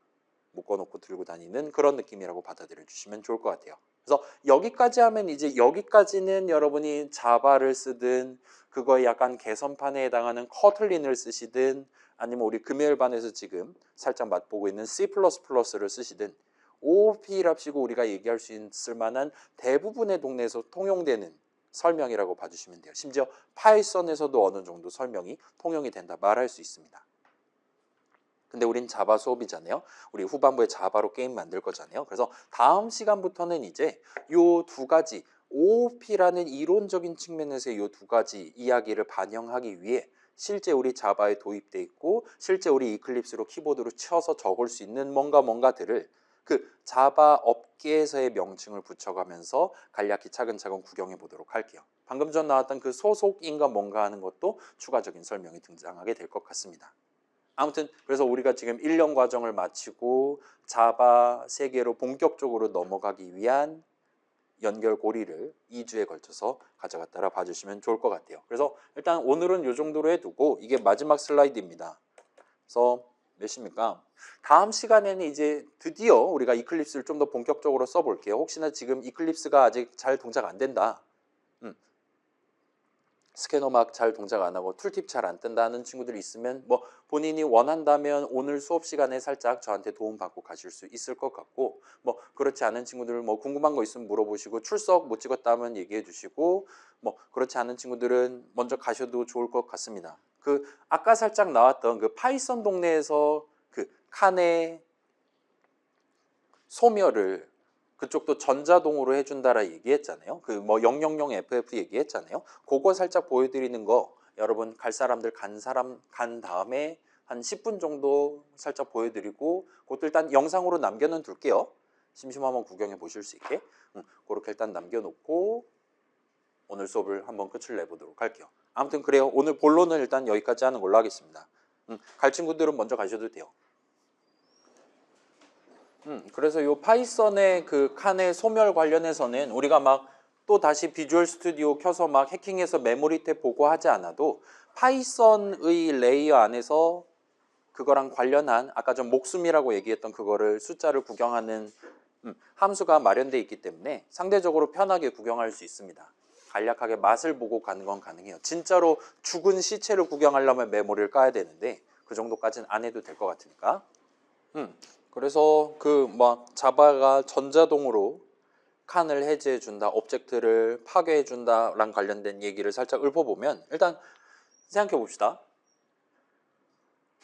묶어놓고 들고 다니는 그런 느낌이라고 받아들여 주시면 좋을 것 같아요. 그래서 여기까지 하면 이제 여기까지는 여러분이 자바를 쓰든 그거에 약간 개선판에 해당하는 커틀린을 쓰시든 아니면 우리 금요일반에서 지금 살짝 맛보고 있는 C++를 쓰시든 OOP랍시고 우리가 얘기할 수 있을 만한 대부분의 동네에서 통용되는 설명이라고 봐주시면 돼요. 심지어 파이썬에서도 어느 정도 설명이 통용이 된다 말할 수 있습니다. 근데 우린 자바 수업이잖아요. 우리 후반부에 자바로 게임 만들 거잖아요. 그래서 다음 시간부터는 이제 요 2가지 OOP라는 이론적인 측면에서 요 2가지 이야기를 반영하기 위해 실제 우리 자바에 도입돼 있고 실제 우리 이클립스로 키보드로 쳐서 적을 수 있는 뭔가들을 그 자바 업계에서의 명칭을 붙여가면서 간략히 차근차근 구경해 보도록 할게요. 방금 전 나왔던 그 소속인가 뭔가 하는 것도 추가적인 설명이 등장하게 될 것 같습니다. 아무튼 그래서 우리가 지금 1년 과정을 마치고 자바 세계로 본격적으로 넘어가기 위한 연결고리를 2주에 걸쳐서 가져갔다라 봐주시면 좋을 것 같아요. 그래서 일단 오늘은 이 정도로 해두고 이게 마지막 슬라이드입니다. 그래서 몇 시입니까? 다음 시간에는 이제 드디어 우리가 이클립스를 좀 더 본격적으로 써볼게요. 혹시나 지금 이클립스가 아직 잘 동작 안 된다. 스캐너 막 잘 동작 안 하고 툴팁 잘 안 뜬다는 친구들이 있으면 뭐 본인이 원한다면 오늘 수업 시간에 살짝 저한테 도움 받고 가실 수 있을 것 같고, 뭐 그렇지 않은 친구들 뭐 궁금한 거 있으면 물어보시고, 출석 못 찍었다면 얘기해 주시고, 뭐 그렇지 않은 친구들은 먼저 가셔도 좋을 것 같습니다. 그 아까 살짝 나왔던 그 파이썬 동네에서 그 칸의 소멸을 그쪽도 전자동으로 해준다라 얘기했잖아요. 그 뭐 000FF 얘기했잖아요. 그거 살짝 보여드리는 거 여러분 갈 사람들 간 다음에 한 10분 정도 살짝 보여드리고, 그것도 일단 영상으로 남겨는 둘게요. 심심하면 구경해 보실 수 있게. 그렇게 일단 남겨놓고 오늘 수업을 한번 끝을 내보도록 할게요. 아무튼 그래요. 오늘 본론은 일단 여기까지 하는 걸로 하겠습니다. 갈 친구들은 먼저 가셔도 돼요. 그래서 이 파이썬의 그 칸의 소멸 관련해서는 우리가 막 또 다시 비주얼 스튜디오 켜서 막 해킹해서 메모리 탭 보고 하지 않아도 파이썬의 레이어 안에서 그거랑 관련한 아까 전 목숨이라고 얘기했던 그거를 숫자를 구경하는 함수가 마련되어 있기 때문에 상대적으로 편하게 구경할 수 있습니다. 간략하게 맛을 보고 가는 건 가능해요. 진짜로 죽은 시체를 구경하려면 메모리를 까야 되는데 그 정도까지는 안 해도 될 것 같으니까. 그래서 그 막 자바가 전자동으로 칸을 해제해 준다, 오브젝트를 파괴해 준다랑 관련된 얘기를 살짝 읊어보면, 일단 생각해 봅시다.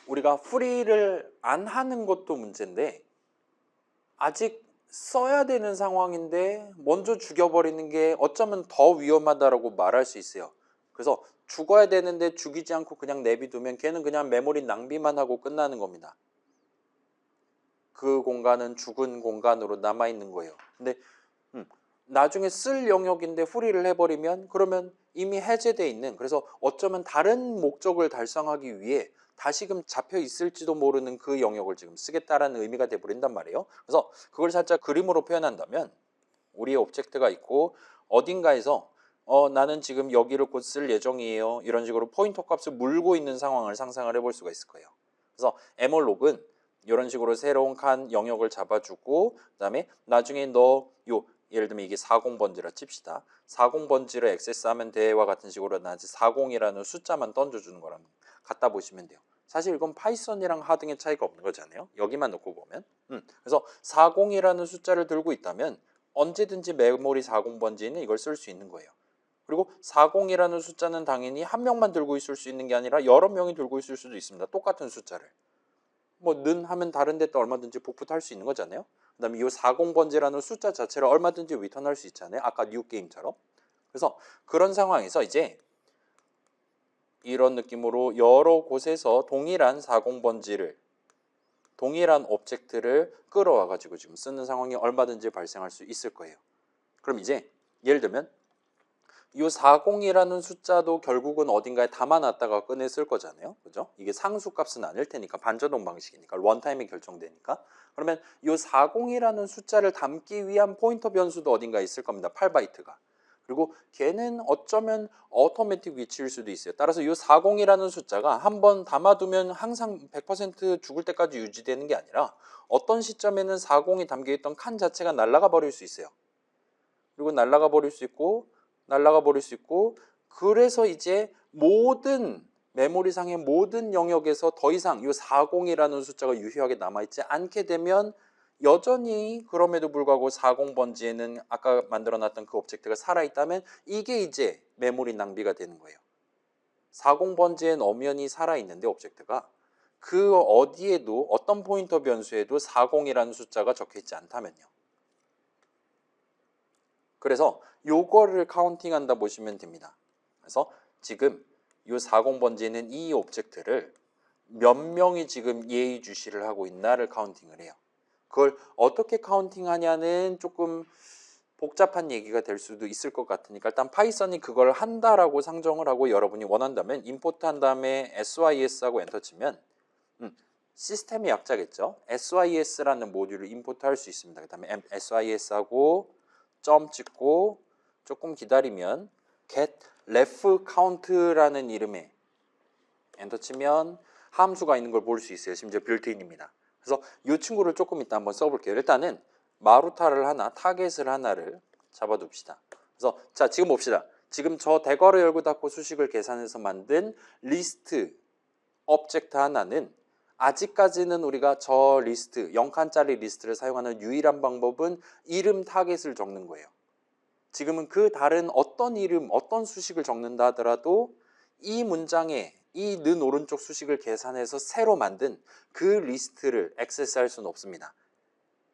우리가 프리를 안 하는 것도 문제인데 아직 써야 되는 상황인데 먼저 죽여버리는 게 어쩌면 더 위험하다라고 말할 수 있어요. 그래서 죽어야 되는데 죽이지 않고 그냥 내비두면 걔는 그냥 메모리 낭비만 하고 끝나는 겁니다. 그 공간은 죽은 공간으로 남아있는 거예요. 근데 나중에 쓸 영역인데 프리를 해버리면 그러면 이미 해제돼 있는, 그래서 어쩌면 다른 목적을 달성하기 위해 다시금 잡혀 있을지도 모르는 그 영역을 지금 쓰겠다라는 의미가 돼버린단 말이에요. 그래서 그걸 살짝 그림으로 표현한다면 우리의 오브젝트가 있고 어딘가에서 나는 지금 여기를 곧 쓸 예정이에요, 이런 식으로 포인터 값을 물고 있는 상황을 상상을 해볼 수가 있을 거예요. 그래서 에몰록은 이런 식으로 새로운 칸 영역을 잡아주고, 그 다음에 나중에 예를 들면 이게 40번지라 칩시다. 40번지를 액세스하면 돼와 같은 식으로 나한테 40이라는 숫자만 던져주는 거랑 갖다 보시면 돼요. 사실 이건 파이썬이랑 하등의 차이가 없는 거잖아요. 여기만 놓고 보면. 그래서 40이라는 숫자를 들고 있다면 언제든지 메모리 40번지에는 이걸 쓸 수 있는 거예요. 그리고 40이라는 숫자는 당연히 한 명만 들고 있을 수 있는 게 아니라 여러 명이 들고 있을 수도 있습니다. 똑같은 숫자를. 뭐 는 하면 다른 데또 얼마든지 복붙할 수 있는 거잖아요. 그 다음에 이 40번지라는 숫자 자체를 얼마든지 리턴할 수 있잖아요. 아까 뉴게임처럼. 그래서 그런 상황에서 이제 이런 느낌으로 여러 곳에서 동일한 40번지를, 동일한 오브젝트를 끌어와 가지고 지금 쓰는 상황이 얼마든지 발생할 수 있을 거예요. 그럼 이제 예를 들면 이 40이라는 숫자도 결국은 어딘가에 담아놨다가 꺼내 쓸 거잖아요. 그죠? 이게 상수값은 아닐 테니까, 반자동 방식이니까, 런타임에 결정되니까. 그러면 이 40이라는 숫자를 담기 위한 포인터 변수도 어딘가에 있을 겁니다. 8바이트가. 그리고 걔는 어쩌면 어토매틱 위치일 수도 있어요. 따라서 이 40이라는 숫자가 한번 담아두면 항상 100% 죽을 때까지 유지되는 게 아니라 어떤 시점에는 40이 담겨있던 칸 자체가 날아가 버릴 수 있어요. 그리고 날아가 버릴 수 있고, 그래서 이제 모든 메모리상의 모든 영역에서 더 이상 이 40이라는 숫자가 유효하게 남아있지 않게 되면 여전히 그럼에도 불구하고 40번지에는 아까 만들어놨던 그 오브젝트가 살아있다면 이게 이제 메모리 낭비가 되는 거예요. 40번지엔 엄연히 살아있는데 오브젝트가 그 어디에도 어떤 포인터 변수에도 40이라는 숫자가 적혀있지 않다면요. 그래서 요거를 카운팅한다 보시면 됩니다. 그래서 지금 이 40번지에는 이 오브젝트를 몇 명이 지금 예의주시를 하고 있나를 카운팅을 해요. 그걸 어떻게 카운팅하냐는 조금 복잡한 얘기가 될 수도 있을 것 같으니까 일단 파이썬이 그걸 한다라고 상정을 하고 여러분이 원한다면 임포트 한 다음에 sys하고 엔터 치면 시스템의 약자겠죠. sys라는 모듈을 임포트할 수 있습니다. 그 다음에 sys하고 점 찍고 조금 기다리면 get ref count라는 이름의 엔터 치면 함수가 있는 걸 볼 수 있어요. 심지어 빌트인입니다. 그래서 이 친구를 조금 이따 한번 써볼게요. 일단은 마루타를 하나, 타겟을 하나를 잡아둡시다. 그래서 자, 지금 봅시다. 지금 저 대괄호 열고 닫고 수식을 계산해서 만든 리스트 오브젝트 하나는 아직까지는 우리가 저 리스트, 0칸짜리 리스트를 사용하는 유일한 방법은 이름 타겟을 적는 거예요. 지금은 그 다른 어떤 이름, 어떤 수식을 적는다 하더라도 이 문장에 이 는 오른쪽 수식을 계산해서 새로 만든 그 리스트를 액세스할 수는 없습니다.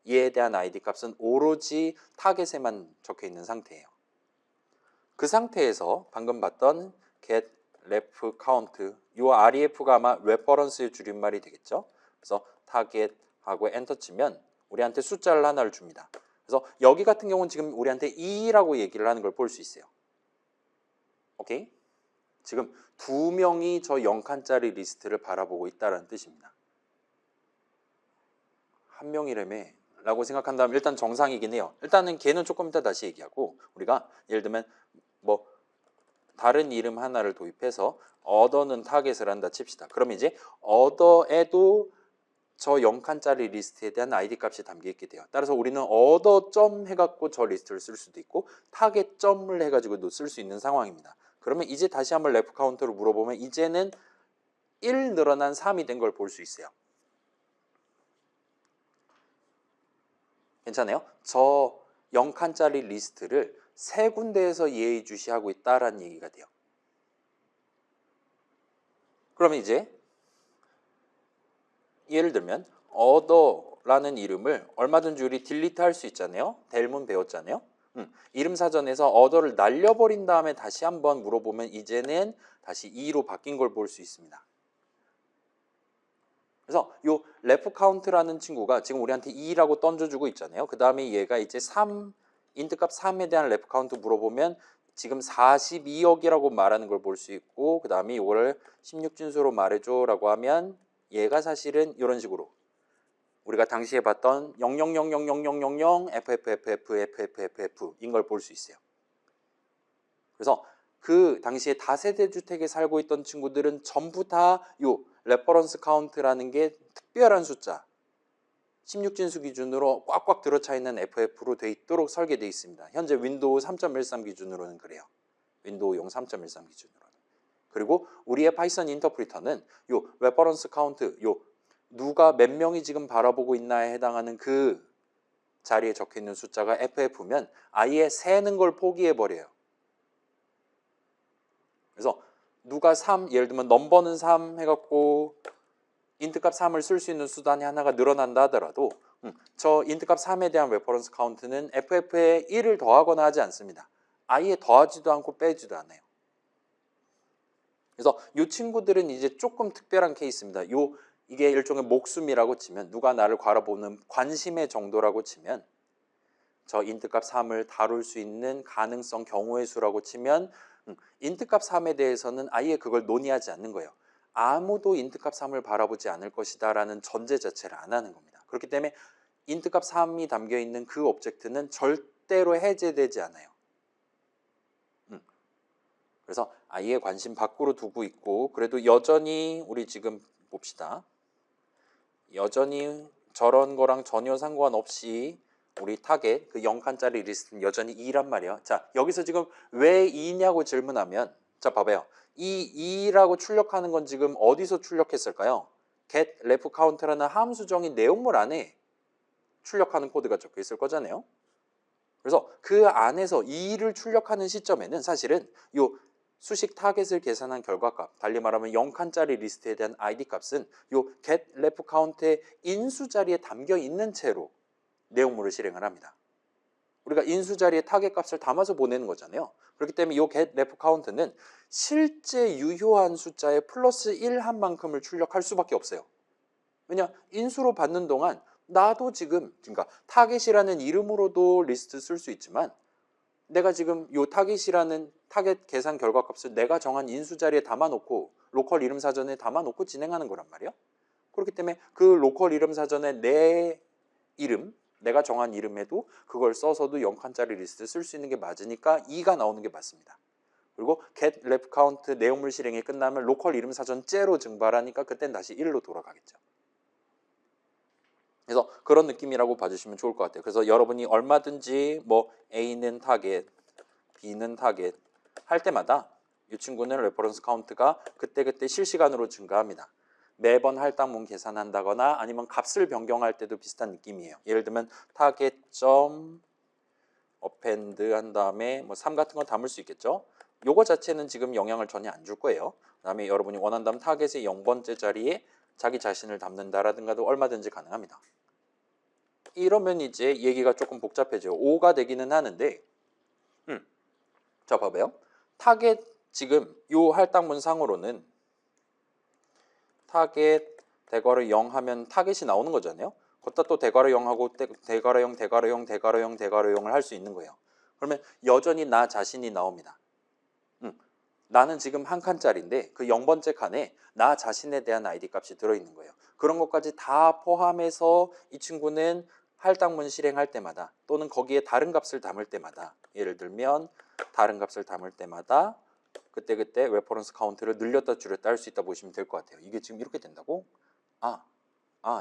이에 대한 id 값은 오로지 타겟에만 적혀 있는 상태예요. 그 상태에서 방금 봤던 get ref count, 이 ref가 아마 reference의 줄임말이 되겠죠. 그래서 target하고 엔터 치면 우리한테 숫자를 하나를 줍니다. 그래서 여기 같은 경우는 지금 우리한테 2라고 얘기를 하는 걸 볼 수 있어요. 오케이? 지금 두 명이 저 0칸짜리 리스트를 바라보고 있다는 뜻입니다. 한 명이라며 라고 생각한다면 일단 정상이긴 해요. 일단은 걔는 조금 이따 다시 얘기하고, 우리가 예를 들면 뭐 다른 이름 하나를 도입해서 other는 타겟을 한다 칩시다. 그럼 이제 other에도 저 0칸짜리 리스트에 대한 id 값이 담겨 있게 돼요. 따라서 우리는 other 점 해갖고 저 리스트를 쓸 수도 있고 타겟 점을 해가지고도 쓸 수 있는 상황입니다. 그러면 이제 다시 한번 ref 카운트로 물어보면 이제는 1 늘어난 3이 된 걸 볼 수 있어요. 괜찮아요? 저 0칸짜리 리스트를 세 군데에서 예의주시하고 있다라는 얘기가 돼요. 그러면 이제 예를 들면 other라는 이름을 얼마든지 우리 딜리트 할 수 있잖아요. 델문 배웠잖아요. 이름 사전에서 other를 날려버린 다음에 다시 한번 물어보면 이제는 다시 2로 바뀐 걸 볼 수 있습니다. 그래서 요 ref count라는 친구가 지금 우리한테 2라고 던져주고 있잖아요. 그 다음에 얘가 이제 3, 인트값 3에 대한 ref count 물어보면 지금 42억이라고 말하는 걸 볼 수 있고, 그 다음에 이거를 16진수로 말해줘 라고 하면 얘가 사실은 이런 식으로 우리가 당시에 봤던 00000000 FFFFFF인 걸 볼 수 있어요. 그래서 그 당시에 다세대 주택에 살고 있던 친구들은 전부 다 요 레퍼런스 카운트라는 게 특별한 숫자 16진수 기준으로 꽉꽉 들어차 있는 FF로 돼 있도록 설계되어 있습니다. 현재 윈도우 3.13 기준으로는 그래요. 윈도우용 3.13 기준으로는. 그리고 우리의 파이썬 인터프리터는 요 레퍼런스 카운트, 요 누가 몇 명이 지금 바라보고 있나에 해당하는 그 자리에 적혀 있는 숫자가 FF면 아예 세는 걸 포기해 버려요. 그래서 누가 3, 예를 들면 넘버는 3 해갖고 인트값 3을 쓸 수 있는 수단이 하나가 늘어난다 하더라도 저 인트값 3에 대한 레퍼런스 카운트는 FF에 1을 더하거나 하지 않습니다. 아예 더하지도 않고 빼지도 않아요. 그래서 이 친구들은 이제 조금 특별한 케이스입니다. 이게 일종의 목숨이라고 치면, 누가 나를 바라보는 관심의 정도라고 치면, 저 인트값 3을 다룰 수 있는 가능성 경우의 수라고 치면 인트값 3에 대해서는 아예 그걸 논의하지 않는 거예요. 아무도 인트값 3을 바라보지 않을 것이다 라는 전제 자체를 안 하는 겁니다. 그렇기 때문에 인트값 3이 담겨있는 그 오브젝트는 절대로 해제되지 않아요. 그래서 아예 관심 밖으로 두고 있고, 그래도 여전히 우리 지금 봅시다. 여전히 저런 거랑 전혀 상관없이 우리 타겟 그 0칸짜리 리스트는 여전히 2란 말이에요. 자, 여기서 지금 왜 2냐고 질문하면, 자 봐봐요. 이 2라고 출력하는 건 지금 어디서 출력했을까요? get ref count라는 함수정의 내용물 안에 출력하는 코드가 적혀 있을 거잖아요. 그래서 그 안에서 2를 출력하는 시점에는 사실은 요 수식 타겟을 계산한 결과값, 달리 말하면 0칸짜리 리스트에 대한 id 값은 요 get ref count의 인수 자리에 담겨 있는 채로 내용물을 실행을 합니다. 우리가 인수 자리에 타겟 값을 담아서 보내는 거잖아요. 그렇기 때문에 이 get ref count는 실제 유효한 숫자의 플러스 1한 만큼을 출력할 수밖에 없어요. 왜냐? 인수로 받는 동안 나도 지금, 그러니까 타겟이라는 이름으로도 리스트 쓸 수 있지만 내가 지금 요 타겟이라는 타겟 계산 결과값을 내가 정한 인수 자리에 담아놓고 로컬 이름 사전에 담아놓고 진행하는 거란 말이에요. 그렇기 때문에 그 로컬 이름 사전에 내 이름, 내가 정한 이름에도 그걸 써서도 0칸짜리 리스트 쓸 수 있는 게 맞으니까 2가 나오는 게 맞습니다. 그리고 get ref count 내용물 실행이 끝나면 로컬 이름 사전 째로 증발하니까 그땐 다시 1로 돌아가겠죠. 그래서 그런 느낌이라고 봐주시면 좋을 것 같아요. 그래서 여러분이 얼마든지 뭐 A는 타겟, B는 타겟 할 때마다 이 친구는 레퍼런스 카운트가 그때그때 실시간으로 증가합니다. 매번 할당문 계산한다거나 아니면 값을 변경할 때도 비슷한 느낌이에요. 예를 들면 타겟점 append 한 다음에 뭐 3 같은 거 담을 수 있겠죠. 요거 자체는 지금 영향을 전혀 안 줄 거예요. 그 다음에 여러분이 원한다면 타겟의 0번째 자리에 자기 자신을 담는다라든가도 얼마든지 가능합니다. 이러면 이제 얘기가 조금 복잡해져요. 5가 되기는 하는데 자 봐봐요. 타겟 지금 요 할당문 상으로는 타겟 대괄호 0 하면 타겟이 나오는 거잖아요. 걷다 또 대괄호 0하고 대괄호 0, 대괄호 0, 대괄호 0, 대괄호 0을 할 수 있는 거예요. 그러면 여전히 나 자신이 나옵니다. 나는 지금 한 칸짜리인데 그 0번째 칸에 나 자신에 대한 아이디 값이 들어있는 거예요. 그런 것까지 다 포함해서 이 친구는 할당문 실행할 때마다 또는 거기에 다른 값을 담을 때마다 예를 들면 다른 값을 담을 때마다 그때그때 레퍼런스 카운트를 늘렸다 줄였다 할 수 있다 보시면 될 것 같아요. 이게 지금 이렇게 된다고?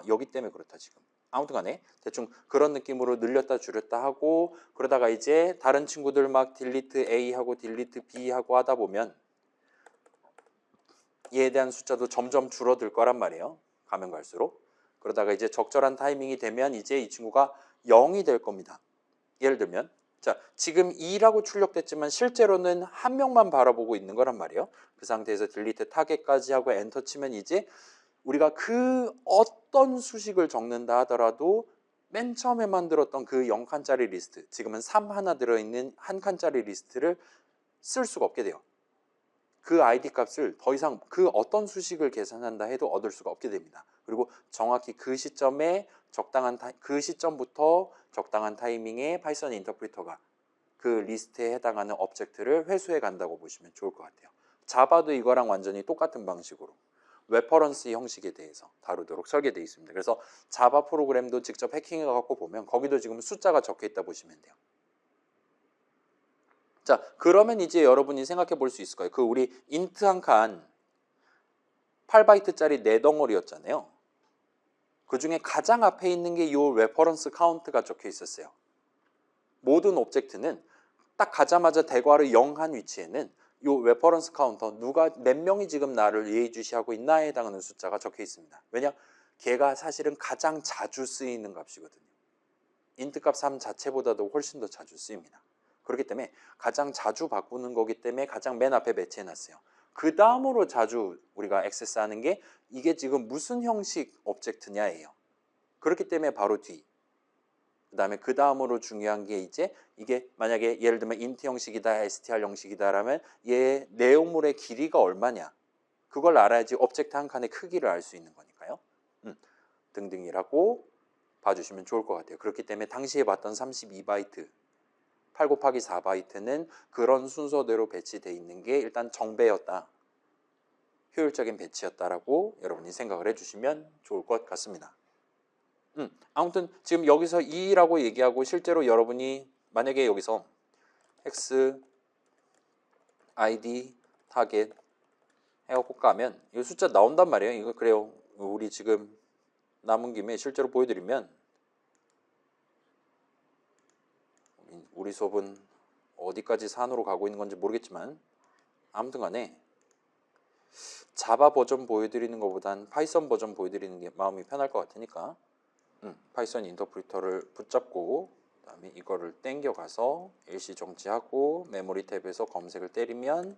여기 때문에 그렇다 지금. 아무튼 간에 대충 그런 느낌으로 늘렸다 줄였다 하고 그러다가 이제 다른 친구들 막 딜리트 A 하고 딜리트 B 하고 하다 보면 얘에 대한 숫자도 점점 줄어들 거란 말이에요. 가면 갈수록. 그러다가 이제 적절한 타이밍이 되면 이제 이 친구가 0이 될 겁니다. 예를 들면 자 지금 2라고 출력됐지만 실제로는 한 명만 바라보고 있는 거란 말이에요. 그 상태에서 딜리트 타겟까지 하고 엔터 치면 이제 우리가 그 어떤 수식을 적는다 하더라도 맨 처음에 만들었던 그 0칸짜리 리스트 지금은 3 하나 들어있는 한 칸짜리 리스트를 쓸 수가 없게 돼요. 그 아이디 값을 더 이상 그 어떤 수식을 계산한다 해도 얻을 수가 없게 됩니다. 그리고 정확히 그 시점에 그 시점부터 적당한 타이밍에 파이썬 인터프리터가 그 리스트에 해당하는 오브젝트를 회수해 간다고 보시면 좋을 것 같아요. 자바도 이거랑 완전히 똑같은 방식으로 레퍼런스 형식에 대해서 다루도록 설계되어 있습니다. 그래서 자바 프로그램도 직접 해킹해 갖고 보면 거기도 지금 숫자가 적혀 있다 보시면 돼요. 자, 그러면 이제 여러분이 생각해 볼 수 있을 거예요. 그 우리 인트 한 칸 8바이트짜리 4덩어리였잖아요. 그 중에 가장 앞에 있는 게 이 레퍼런스 카운트가 적혀 있었어요. 모든 오브젝트는 딱 가자마자 대괄호 0 한 위치에는 이 레퍼런스 카운터 누가 몇 명이 지금 나를 예의주시하고 있나에 해당하는 숫자가 적혀 있습니다. 왜냐? 걔가 사실은 가장 자주 쓰이는 값이거든요. 인트 값 3 자체보다도 훨씬 더 자주 쓰입니다. 그렇기 때문에 가장 자주 바꾸는 거기 때문에 가장 맨 앞에 배치해놨어요. 그 다음으로 자주 우리가 액세스하는 게 이게 지금 무슨 형식 오브젝트냐예요. 그렇기 때문에 바로 뒤. 그 다음에 그 다음으로 중요한 게 이제 이게 만약에 예를 들면 int 형식이다, str 형식이다라면 얘 내용물의 길이가 얼마냐. 그걸 알아야지 오브젝트 한 칸의 크기를 알 수 있는 거니까요. 등등이라고 봐주시면 좋을 것 같아요. 그렇기 때문에 당시에 봤던 32바이트 8 곱하기 4바이트는 그런 순서대로 배치되어 있는 게 일단 정배였다. 효율적인 배치였다라고 여러분이 생각을 해주시면 좋을 것 같습니다. 아무튼 지금 여기서 2라고 얘기하고 실제로 여러분이 만약에 여기서 x id 타겟 해갖고 까면 이 숫자 나온단 말이에요. 이거 그래요. 우리 지금 남은 김에 실제로 보여드리면 우리 수업은 어디까지 산으로 가고 있는 건지 모르겠지만 아무튼 간에 자바 버전 보여드리는 것보단 파이썬 버전 보여드리는 게 마음이 편할 것 같으니까 파이썬 인터프리터를 붙잡고 그다음에 이거를 땡겨가서 일시 정지하고 메모리 탭에서 검색을 때리면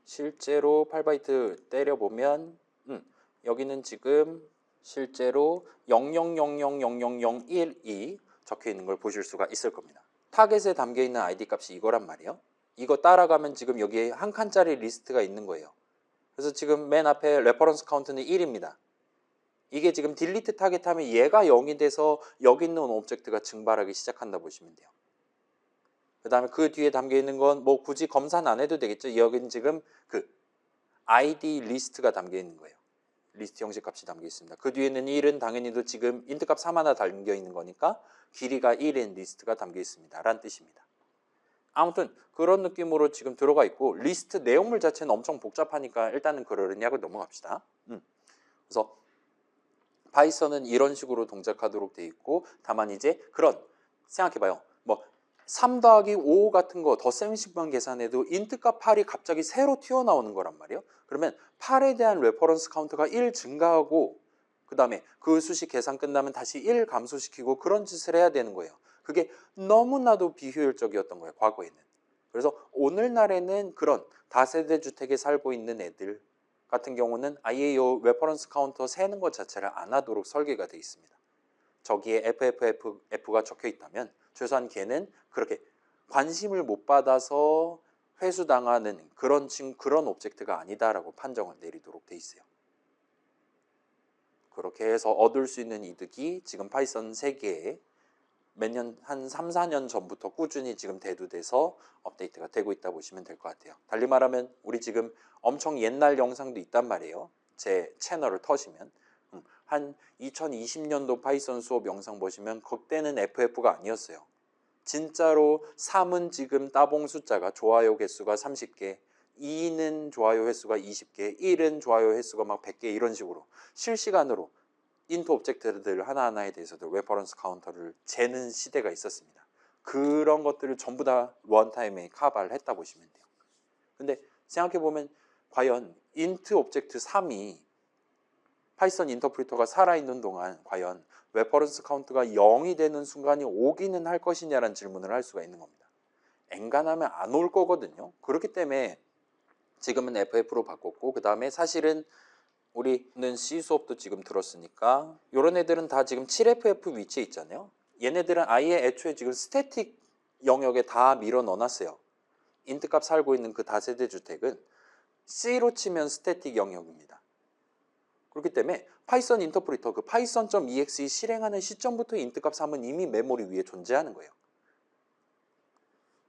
실제로 8바이트 때려보면 여기는 지금 실제로 00000001이 적혀 있는 걸 보실 수가 있을 겁니다. 타겟에 담겨 있는 아이디 값이 이거란 말이에요. 이거 따라가면 지금 여기에 한 칸짜리 리스트가 있는 거예요. 그래서 지금 맨 앞에 레퍼런스 카운트는 1입니다. 이게 지금 딜리트 타겟하면 얘가 0이 돼서 여기 있는 오브젝트가 증발하기 시작한다 보시면 돼요. 그 다음에 그 뒤에 담겨 있는 건 뭐 굳이 검사는 안 해도 되겠죠. 여기는 지금 그 아이디 리스트가 담겨 있는 거예요. 리스트 형식 값이 담겨 있습니다. 그 뒤에는 1은 당연히도 지금 int 값 3 하나 담겨 있는 거니까 길이가 1인 리스트가 담겨 있습니다. 라는 뜻입니다. 아무튼 그런 느낌으로 지금 들어가 있고 리스트 내용물 자체는 엄청 복잡하니까 일단은 그러려니 하고 넘어갑시다. 그래서 파이썬은 이런 식으로 동작하도록 돼 있고 다만 이제 그런 생각해봐요. 뭐 3 더하기 5 같은 거 덧셈식만 계산해도 int 값 8이 갑자기 새로 튀어나오는 거란 말이에요. 그러면 8에 대한 레퍼런스 카운트가 1 증가하고 그 다음에 그 수식 계산 끝나면 다시 1 감소시키고 그런 짓을 해야 되는 거예요. 그게 너무나도 비효율적이었던 거예요. 과거에는. 그래서 오늘날에는 그런 다세대 주택에 살고 있는 애들 같은 경우는 아예 이 레퍼런스 카운터 세는 것 자체를 안 하도록 설계가 되어 있습니다. 저기에 FFF가 적혀 있다면 최소한 걔는 그렇게 관심을 못 받아서 회수당하는 그런 오브젝트가 아니다라고 판정을 내리도록 돼 있어요. 그렇게 해서 얻을 수 있는 이득이 지금 파이썬 3개에 몇 년, 한 3, 4년 전부터 꾸준히 지금 대두돼서 업데이트가 되고 있다 보시면 될 것 같아요. 달리 말하면 우리 지금 엄청 옛날 영상도 있단 말이에요. 제 채널을 터시면. 한 2020년도 파이썬 수업 영상 보시면 그때는 FF가 아니었어요. 진짜로 3은 지금 따봉 숫자가 좋아요 개수가 30개, 2는 좋아요 횟수가 20개, 1은 좋아요 횟수가 막 100개 이런 식으로 실시간으로 인트 오브젝트들 하나하나에 대해서도 레퍼런스 카운터를 재는 시대가 있었습니다. 그런 것들을 전부 다 원타임에 카바를 했다 보시면 돼요. 근데 생각해보면 과연 인트 오브젝트 3이 파이썬 인터프리터가 살아있는 동안 과연 레퍼런스 카운트가 0이 되는 순간이 오기는 할 것이냐라는 질문을 할 수가 있는 겁니다. 엔간하면 안 올 거거든요. 그렇기 때문에 지금은 FF로 바꿨고 그 다음에 사실은 우리는 C 수업도 지금 들었으니까 이런 애들은 다 지금 7FF 위치에 있잖아요. 얘네들은 아예 애초에 지금 스태틱 영역에 다 밀어 넣어놨어요. 인트 값 살고 있는 그 다세대 주택은 C로 치면 스태틱 영역입니다. 그렇기 때문에 파이썬 인터프리터 그 python.exe 실행하는 시점부터 인트 값 3은 이미 메모리 위에 존재하는 거예요.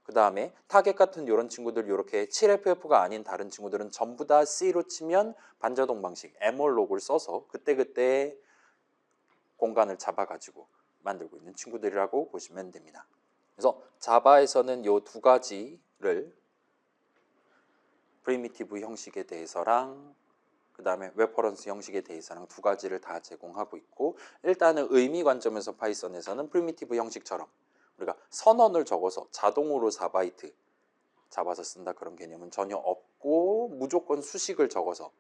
그 다음에 타겟 같은 이런 친구들 이렇게 7FF가 아닌 다른 친구들은 전부 다 C로 치면 반자동 방식 MLog을 써서 그때그때 공간을 잡아가지고 만들고 있는 친구들이라고 보시면 됩니다. 그래서 자바에서는 이 두 가지를 프리미티브 형식에 대해서랑 그 다음에 레퍼런스 형식에 대해서랑 두 가지를 다 제공하고 있고 일단은 의미 관점에서 파이썬에서는 프리미티브 형식처럼 우리가 선언을 적어서 자동으로 4바이트 잡아서 쓴다 그런 개념은 전혀 없고 무조건 수식을 적어서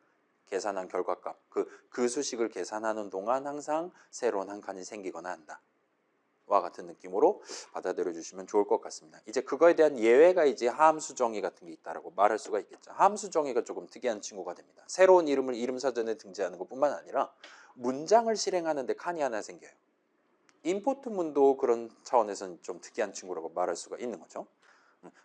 계산한 결과값 그 수식을 계산하는 동안 항상 새로운 한 칸이 생기거나 한다. 와 같은 느낌으로 받아들여 주시면 좋을 것 같습니다. 이제 그거에 대한 예외가 이제 함수 정의 같은 게 있다라고 말할 수가 있겠죠. 함수 정의가 조금 특이한 친구가 됩니다. 새로운 이름을 이름 사전에 등재하는 것뿐만 아니라 문장을 실행하는데 칸이 하나 생겨요. 임포트문도 그런 차원에서는 좀 특이한 친구라고 말할 수가 있는 거죠.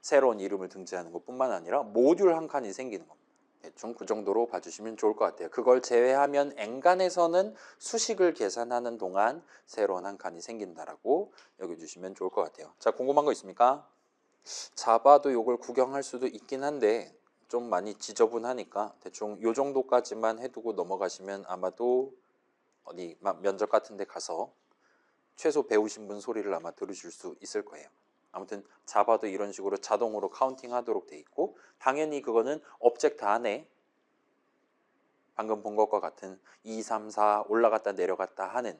새로운 이름을 등재하는 것뿐만 아니라 모듈 한 칸이 생기는 겁니다. 대충 그 정도로 봐주시면 좋을 것 같아요. 그걸 제외하면 엔간에서는 수식을 계산하는 동안 새로운 한 칸이 생긴다라고 여겨주시면 좋을 것 같아요. 자, 궁금한 거 있습니까? 자바도 이걸 구경할 수도 있긴 한데 좀 많이 지저분하니까 대충 요 정도까지만 해두고 넘어가시면 아마도 어디 면접 같은 데 가서 최소 배우신 분 소리를 아마 들으실 수 있을 거예요. 아무튼 자바도 이런 식으로 자동으로 카운팅 하도록 돼 있고 당연히 그거는 오브젝트 안에 방금 본 것과 같은 2, 3, 4 올라갔다 내려갔다 하는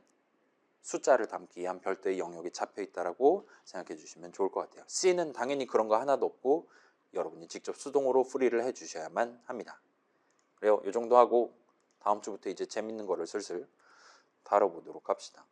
숫자를 담기 위한 별도의 영역이 잡혀 있다라고 생각해 주시면 좋을 것 같아요. C는 당연히 그런 거 하나도 없고 여러분이 직접 수동으로 풀이를 해 주셔야만 합니다. 그래요. 이 정도 하고 다음 주부터 이제 재밌는 거를 슬슬 다뤄보도록 합시다.